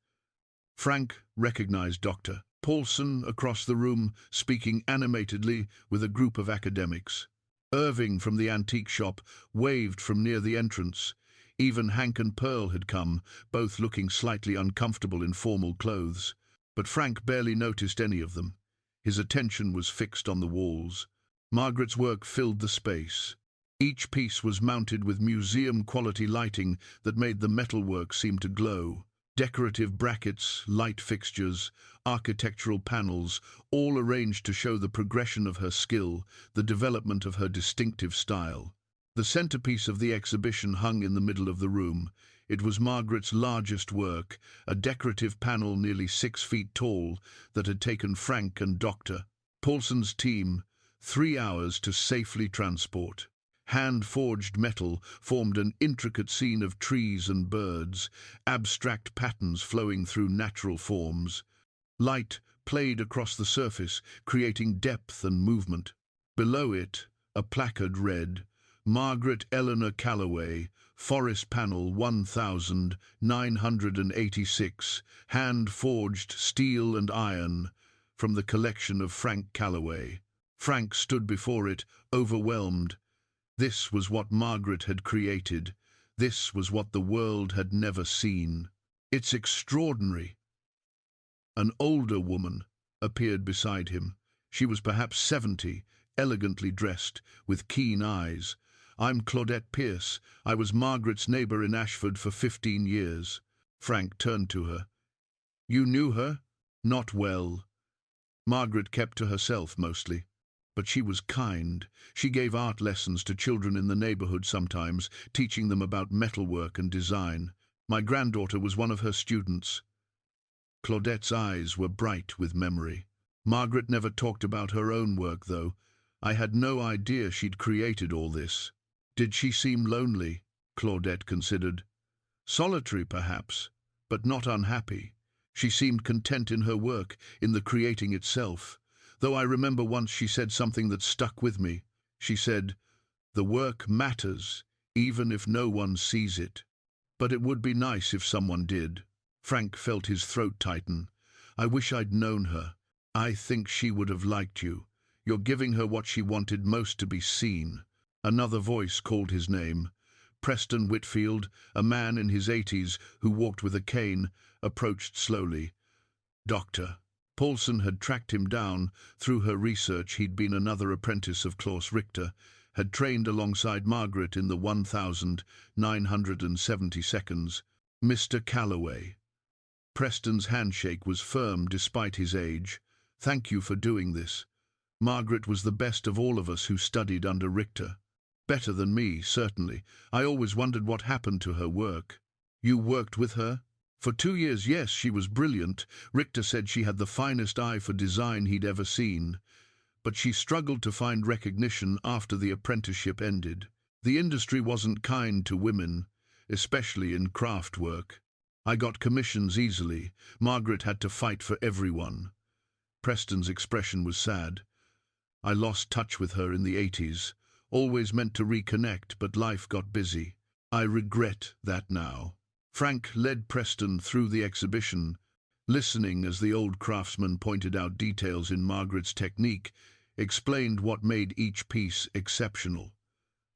Frank recognized Dr. Paulson across the room, speaking animatedly with a group of academics. Irving from the antique shop waved from near the entrance. Even Hank and Pearl had come, both looking slightly uncomfortable in formal clothes. But Frank barely noticed any of them. His attention was fixed on the walls. Margaret's work filled the space. Each piece was mounted with museum-quality lighting that made the metalwork seem to glow. Decorative brackets, light fixtures, architectural panels, all arranged to show the progression of her skill, the development of her distinctive style. The centerpiece of the exhibition hung in the middle of the room. It was Margaret's largest work, a decorative panel nearly 6 feet tall that had taken Frank and Dr. Paulson's team 3 hours to safely transport. Hand-forged metal formed an intricate scene of trees and birds, abstract patterns flowing through natural forms. Light played across the surface, creating depth and movement. Below it, a placard read, Margaret Eleanor Calloway, Forest Panel 1986, hand-forged steel and iron, from the collection of Frank Calloway. Frank stood before it, overwhelmed. This was what Margaret had created. This was what the world had never seen. It's extraordinary. An older woman appeared beside him. She was perhaps 70, elegantly dressed, with keen eyes. I'm Claudette Pierce. I was Margaret's neighbour in Ashford for 15 years. Frank turned to her. You knew her? Not well. Margaret kept to herself mostly. But she was kind. She gave art lessons to children in the neighbourhood sometimes, teaching them about metalwork and design. My granddaughter was one of her students. Claudette's eyes were bright with memory. Margaret never talked about her own work, though. I had no idea she'd created all this. Did she seem lonely? Claudette considered. Solitary, perhaps, but not unhappy. She seemed content in her work, in the creating itself. Though I remember once she said something that stuck with me. She said, "The work matters, even if no one sees it. But it would be nice if someone did." Frank felt his throat tighten. I wish I'd known her. I think she would have liked you. You're giving her what she wanted most, to be seen. Another voice called his name. Preston Whitfield, a man in his 80s who walked with a cane, approached slowly. Doctor. Paulson had tracked him down. Through her research, he'd been another apprentice of Klaus Richter, had trained alongside Margaret in the 1972nd. Mr. Calloway. Preston's handshake was firm despite his age. Thank you for doing this. Margaret was the best of all of us who studied under Richter. Better than me, certainly. I always wondered what happened to her work. You worked with her? For 2 years, yes, she was brilliant. Richter said she had the finest eye for design he'd ever seen. But she struggled to find recognition after the apprenticeship ended. The industry wasn't kind to women, especially in craft work. I got commissions easily. Margaret had to fight for everyone. Preston's expression was sad. I lost touch with her in the 80s. Always meant to reconnect, but life got busy. I regret that now. Frank led Preston through the exhibition, listening as the old craftsman pointed out details in Margaret's technique, explained what made each piece exceptional.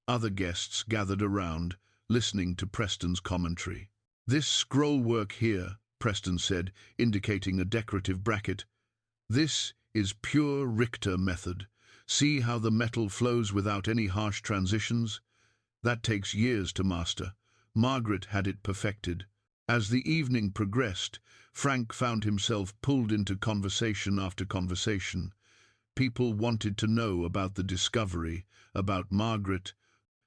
Other guests gathered around, listening to Preston's commentary. This scroll work here, Preston said, indicating a decorative bracket. This is pure Richter method. See how the metal flows without any harsh transitions? That takes years to master. Margaret had it perfected. As the evening progressed, Frank found himself pulled into conversation after conversation. People wanted to know about the discovery, about Margaret,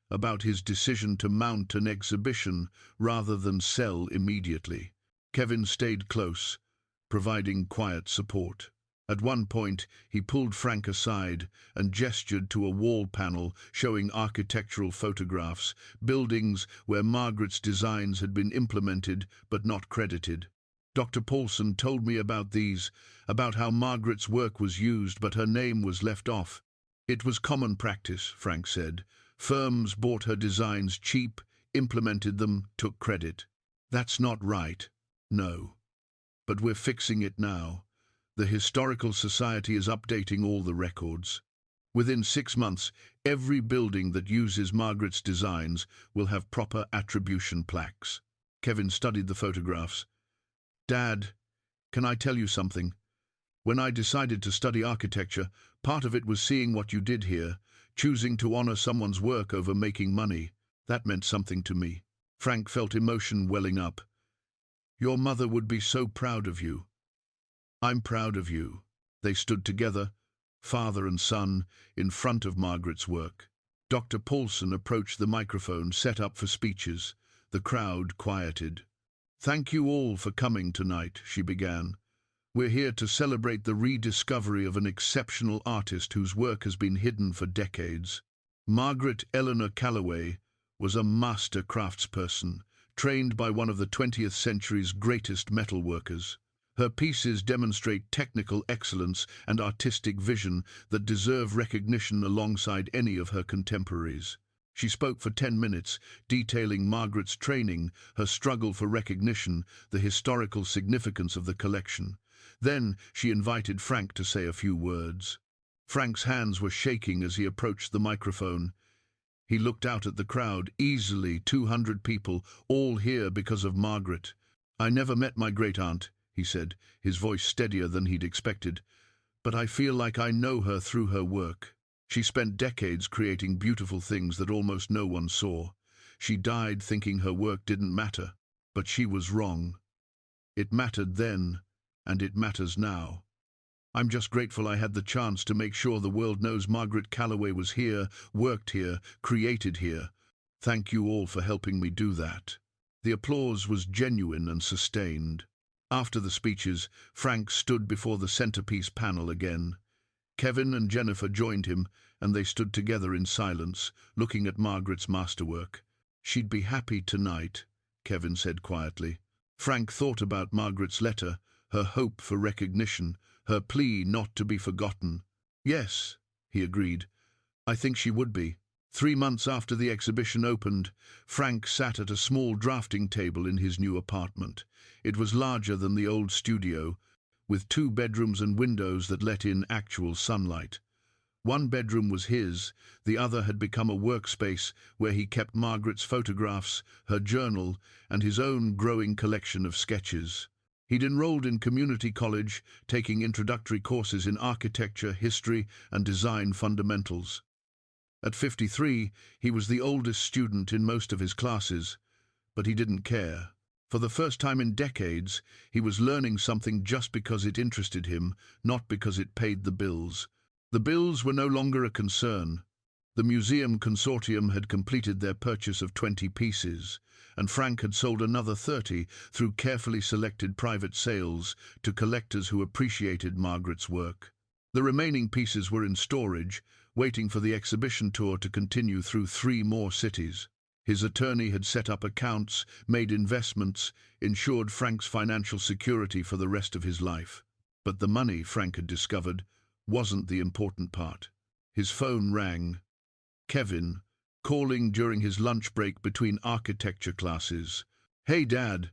about his decision to mount an exhibition rather than sell immediately. Kevin stayed close, providing quiet support. At one point, he pulled Frank aside and gestured to a wall panel showing architectural photographs, buildings where Margaret's designs had been implemented but not credited. Dr. Paulson told me about these, about how Margaret's work was used but her name was left off. It was common practice, Frank said. Firms bought her designs cheap, implemented them, took credit. That's not right. No. But we're fixing it now. The Historical Society is updating all the records. Within 6 months, every building that uses Margaret's designs will have proper attribution plaques. Kevin studied the photographs. Dad, can I tell you something? When I decided to study architecture, part of it was seeing what you did here, choosing to honor someone's work over making money. That meant something to me. Frank felt emotion welling up. Your mother would be so proud of you. I'm proud of you. They stood together, father and son, in front of Margaret's work. Dr. Paulson approached the microphone set up for speeches. The crowd quieted. "Thank you all for coming tonight," she began. "We're here to celebrate the rediscovery of an exceptional artist whose work has been hidden for decades. Margaret Eleanor Calloway was a master craftsperson, trained by one of the 20th century's greatest metalworkers. Her pieces demonstrate technical excellence and artistic vision that deserve recognition alongside any of her contemporaries." She spoke for 10 minutes, detailing Margaret's training, her struggle for recognition, the historical significance of the collection. Then she invited Frank to say a few words. Frank's hands were shaking as he approached the microphone. He looked out at the crowd, easily 200 people, all here because of Margaret. "I never met my great-aunt," he said, his voice steadier than he'd expected, "but I feel like I know her through her work. She spent decades creating beautiful things that almost no one saw. She died thinking her work didn't matter, but she was wrong. It mattered then, and it matters now. I'm just grateful I had the chance to make sure the world knows Margaret Calloway was here, worked here, created here. Thank you all for helping me do that." The applause was genuine and sustained. After the speeches, Frank stood before the centerpiece panel again. Kevin and Jennifer joined him, and they stood together in silence, looking at Margaret's masterwork. "She'd be happy tonight," Kevin said quietly. Frank thought about Margaret's letter, her hope for recognition, her plea not to be forgotten. "Yes," he agreed, "I think she would be." 3 months after the exhibition opened, Frank sat at a small drafting table in his new apartment. It was larger than the old studio, with 2 bedrooms and windows that let in actual sunlight. One bedroom was his, the other had become a workspace where he kept Margaret's photographs, her journal, and his own growing collection of sketches. He'd enrolled in community college, taking introductory courses in architecture, history, and design fundamentals. At 53, he was the oldest student in most of his classes, but he didn't care. For the first time in decades, he was learning something just because it interested him, not because it paid the bills. The bills were no longer a concern. The museum consortium had completed their purchase of 20 pieces, and Frank had sold another 30 through carefully selected private sales to collectors who appreciated Margaret's work. The remaining pieces were in storage, waiting for the exhibition tour to continue through 3 more cities. His attorney had set up accounts, made investments, ensured Frank's financial security for the rest of his life. But the money, Frank had discovered, wasn't the important part. His phone rang. Kevin, calling during his lunch break between architecture classes. "Hey, Dad,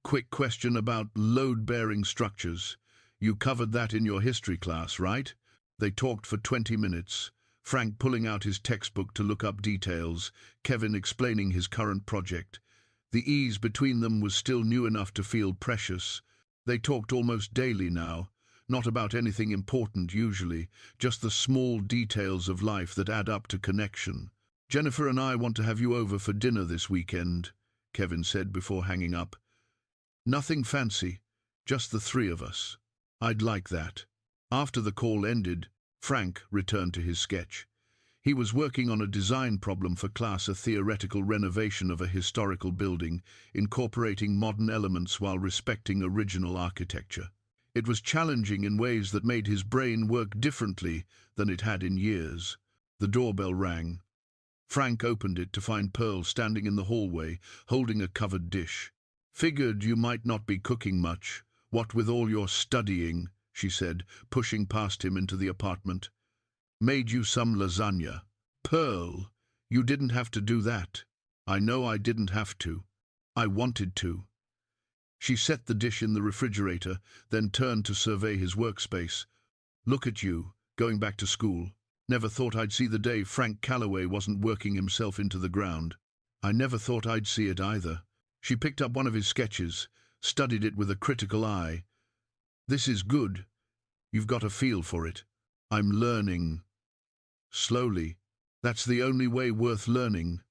quick question about load-bearing structures. You covered that in your history class, right?" They talked for 20 minutes. Frank pulling out his textbook to look up details, Kevin explaining his current project. The ease between them was still new enough to feel precious. They talked almost daily now, not about anything important usually, just the small details of life that add up to connection. "Jennifer and I want to have you over for dinner this weekend," Kevin said before hanging up. "Nothing fancy, just the 3 of us. I'd like that." After the call ended, Frank returned to his sketch. He was working on a design problem for class, a theoretical renovation of a historical building, incorporating modern elements while respecting original architecture. It was challenging in ways that made his brain work differently than it had in years. The doorbell rang. Frank opened it to find Pearl standing in the hallway, holding a covered dish. "Figured you might not be cooking much, what with all your studying," she said, pushing past him into the apartment. "Made you some lasagna." "Pearl, you didn't have to do that." "I know I didn't have to. I wanted to." She set the dish in the refrigerator, then turned to survey his workspace. "Look at you, going back to school. Never thought I'd see the day Frank Calloway wasn't working himself into the ground." "I never thought I'd see it either." She picked up one of his sketches, studied it with a critical eye. "This is good. You've got a feel for it." "I'm learning." "Slowly. That's the only way worth learning."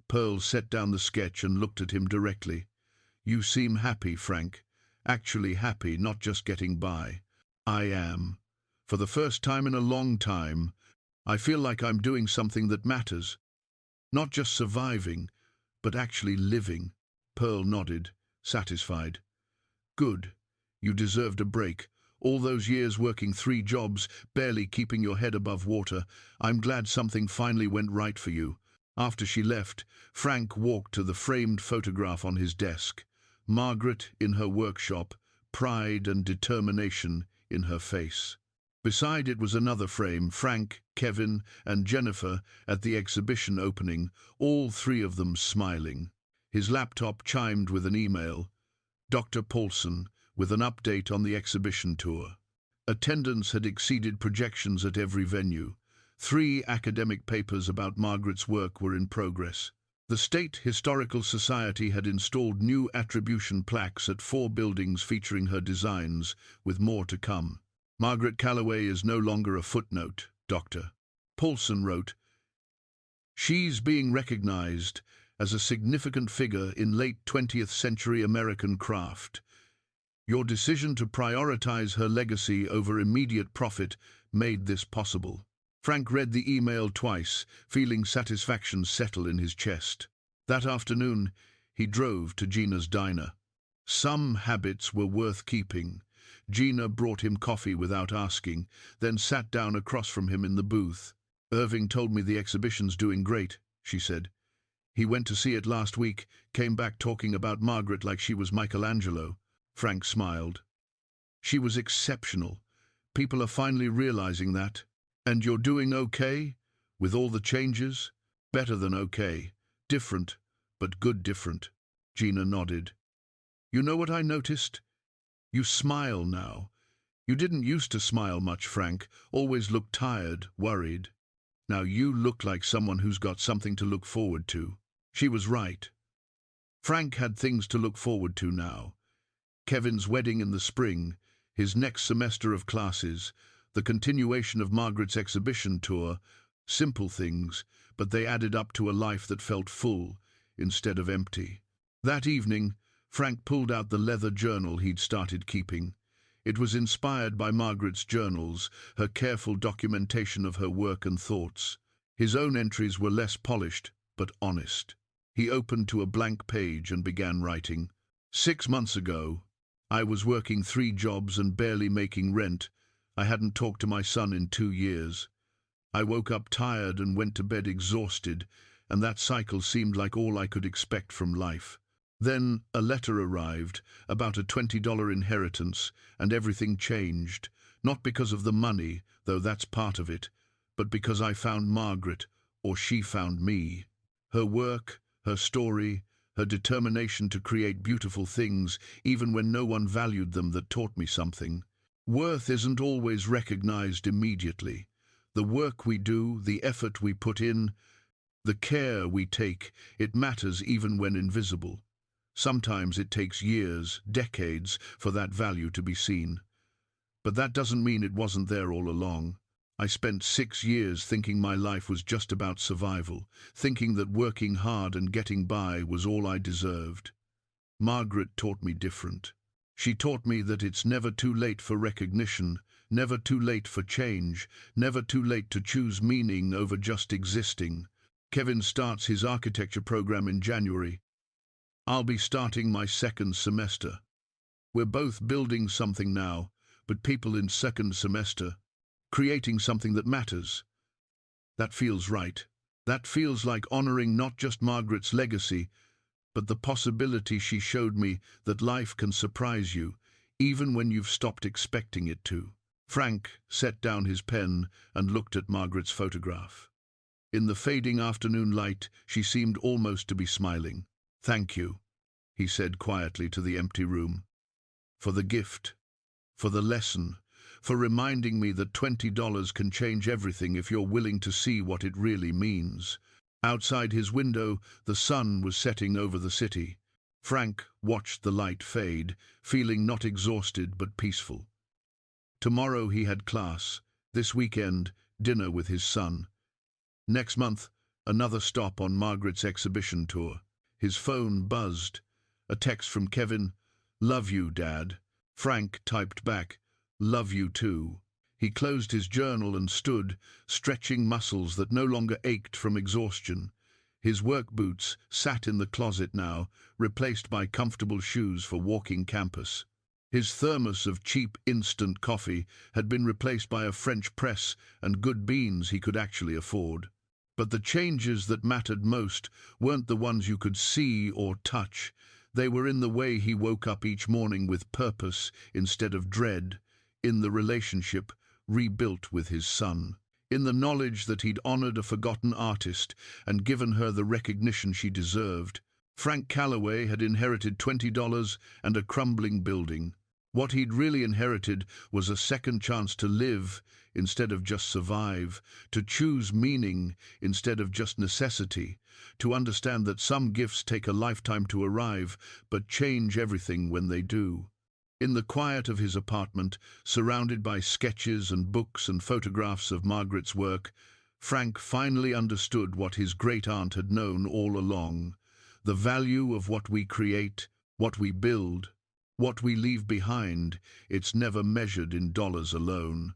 Pearl set down the sketch and looked at him directly. "You seem happy, Frank. Actually happy, not just getting by." "I am. For the first time in a long time, I feel like I'm doing something that matters. Not just surviving, but actually living." Pearl nodded, satisfied. Good. You deserved a break. All those years working 3 jobs, barely keeping your head above water. I'm glad something finally went right for you. After she left, Frank walked to the framed photograph on his desk. Margaret in her workshop, pride and determination in her face. Beside it was another frame, Frank, Kevin, and Jennifer at the exhibition opening, all 3 of them smiling. His laptop chimed with an email. Dr. Paulson, with an update on the exhibition tour. Attendance had exceeded projections at every venue. 3 academic papers about Margaret's work were in progress. The State Historical Society had installed new attribution plaques at 4 buildings featuring her designs, with more to come. Margaret Calloway is no longer a footnote, Dr. Paulson wrote. She's being recognized as a significant figure in late 20th century American craft. Your decision to prioritize her legacy over immediate profit made this possible. Frank read the email twice, feeling satisfaction settle in his chest. That afternoon, he drove to Gina's diner. Some habits were worth keeping. Gina brought him coffee without asking, then sat down across from him in the booth. Irving told me the exhibition's doing great, she said. He went to see it last week, came back talking about Margaret like she was Michelangelo. Frank smiled. She was exceptional. People are finally realizing that. And you're doing okay? With all the changes? Better than okay. Different, but good different. Gina nodded. You know what I noticed? You smile now. You didn't used to smile much, Frank. Always looked tired, worried. Now you look like someone who's got something to look forward to. She was right. Frank had things to look forward to now. Kevin's wedding in the spring, his next semester of classes, the continuation of Margaret's exhibition tour, simple things, but they added up to a life that felt full instead of empty. That evening, Frank pulled out the leather journal he'd started keeping. It was inspired by Margaret's journals, her careful documentation of her work and thoughts. His own entries were less polished, but honest. He opened to a blank page and began writing. 6 months ago, I was working 3 jobs and barely making rent. I hadn't talked to my son in 2 years. I woke up tired and went to bed exhausted, and that cycle seemed like all I could expect from life. Then a letter arrived about a $20 inheritance, and everything changed, not because of the money, though that's part of it, but because I found Margaret, or she found me. Her work, her story, her determination to create beautiful things, even when no one valued them, that taught me something. Worth isn't always recognized immediately. The work we do, the effort we put in, the care we take, it matters even when invisible. Sometimes it takes years, decades, for that value to be seen. But that doesn't mean it wasn't there all along. I spent 6 years thinking my life was just about survival, thinking that working hard and getting by was all I deserved. Margaret taught me different. She taught me that it's never too late for recognition, never too late for change, never too late to choose meaning over just existing. Kevin starts his architecture program in January. I'll be starting my 2nd semester. We're both building something now, but people in 2nd semester, creating something that matters. That feels right. That feels like honoring not just Margaret's legacy, but the possibility she showed me that life can surprise you, even when you've stopped expecting it to. Frank set down his pen and looked at Margaret's photograph. In the fading afternoon light, she seemed almost to be smiling. Thank you, he said quietly to the empty room. For the gift, for the lesson, for reminding me that $20 can change everything if you're willing to see what it really means. Outside his window, the sun was setting over the city. Frank watched the light fade, feeling not exhausted but peaceful. Tomorrow he had class. This weekend, dinner with his son. Next month, another stop on Margaret's exhibition tour. His phone buzzed. A text from Kevin. "Love you, Dad." Frank typed back, "Love you too." He closed his journal and stood, stretching muscles that no longer ached from exhaustion. His work boots sat in the closet now, replaced by comfortable shoes for walking campus. His thermos of cheap instant coffee had been replaced by a French press and good beans he could actually afford. But the changes that mattered most weren't the ones you could see or touch. They were in the way he woke up each morning with purpose instead of dread, in the relationship rebuilt with his son, in the knowledge that he'd honored a forgotten artist and given her the recognition she deserved. Frank Calloway had inherited $20 and a crumbling building. What he'd really inherited was a second chance to live instead of just survive, to choose meaning instead of just necessity, to understand that some gifts take a lifetime to arrive, but change everything when they do. In the quiet of his apartment, surrounded by sketches and books and photographs of Margaret's work, Frank finally understood what his great-aunt had known all along: the value of what we create, what we build, what we leave behind. It's never measured in dollars alone.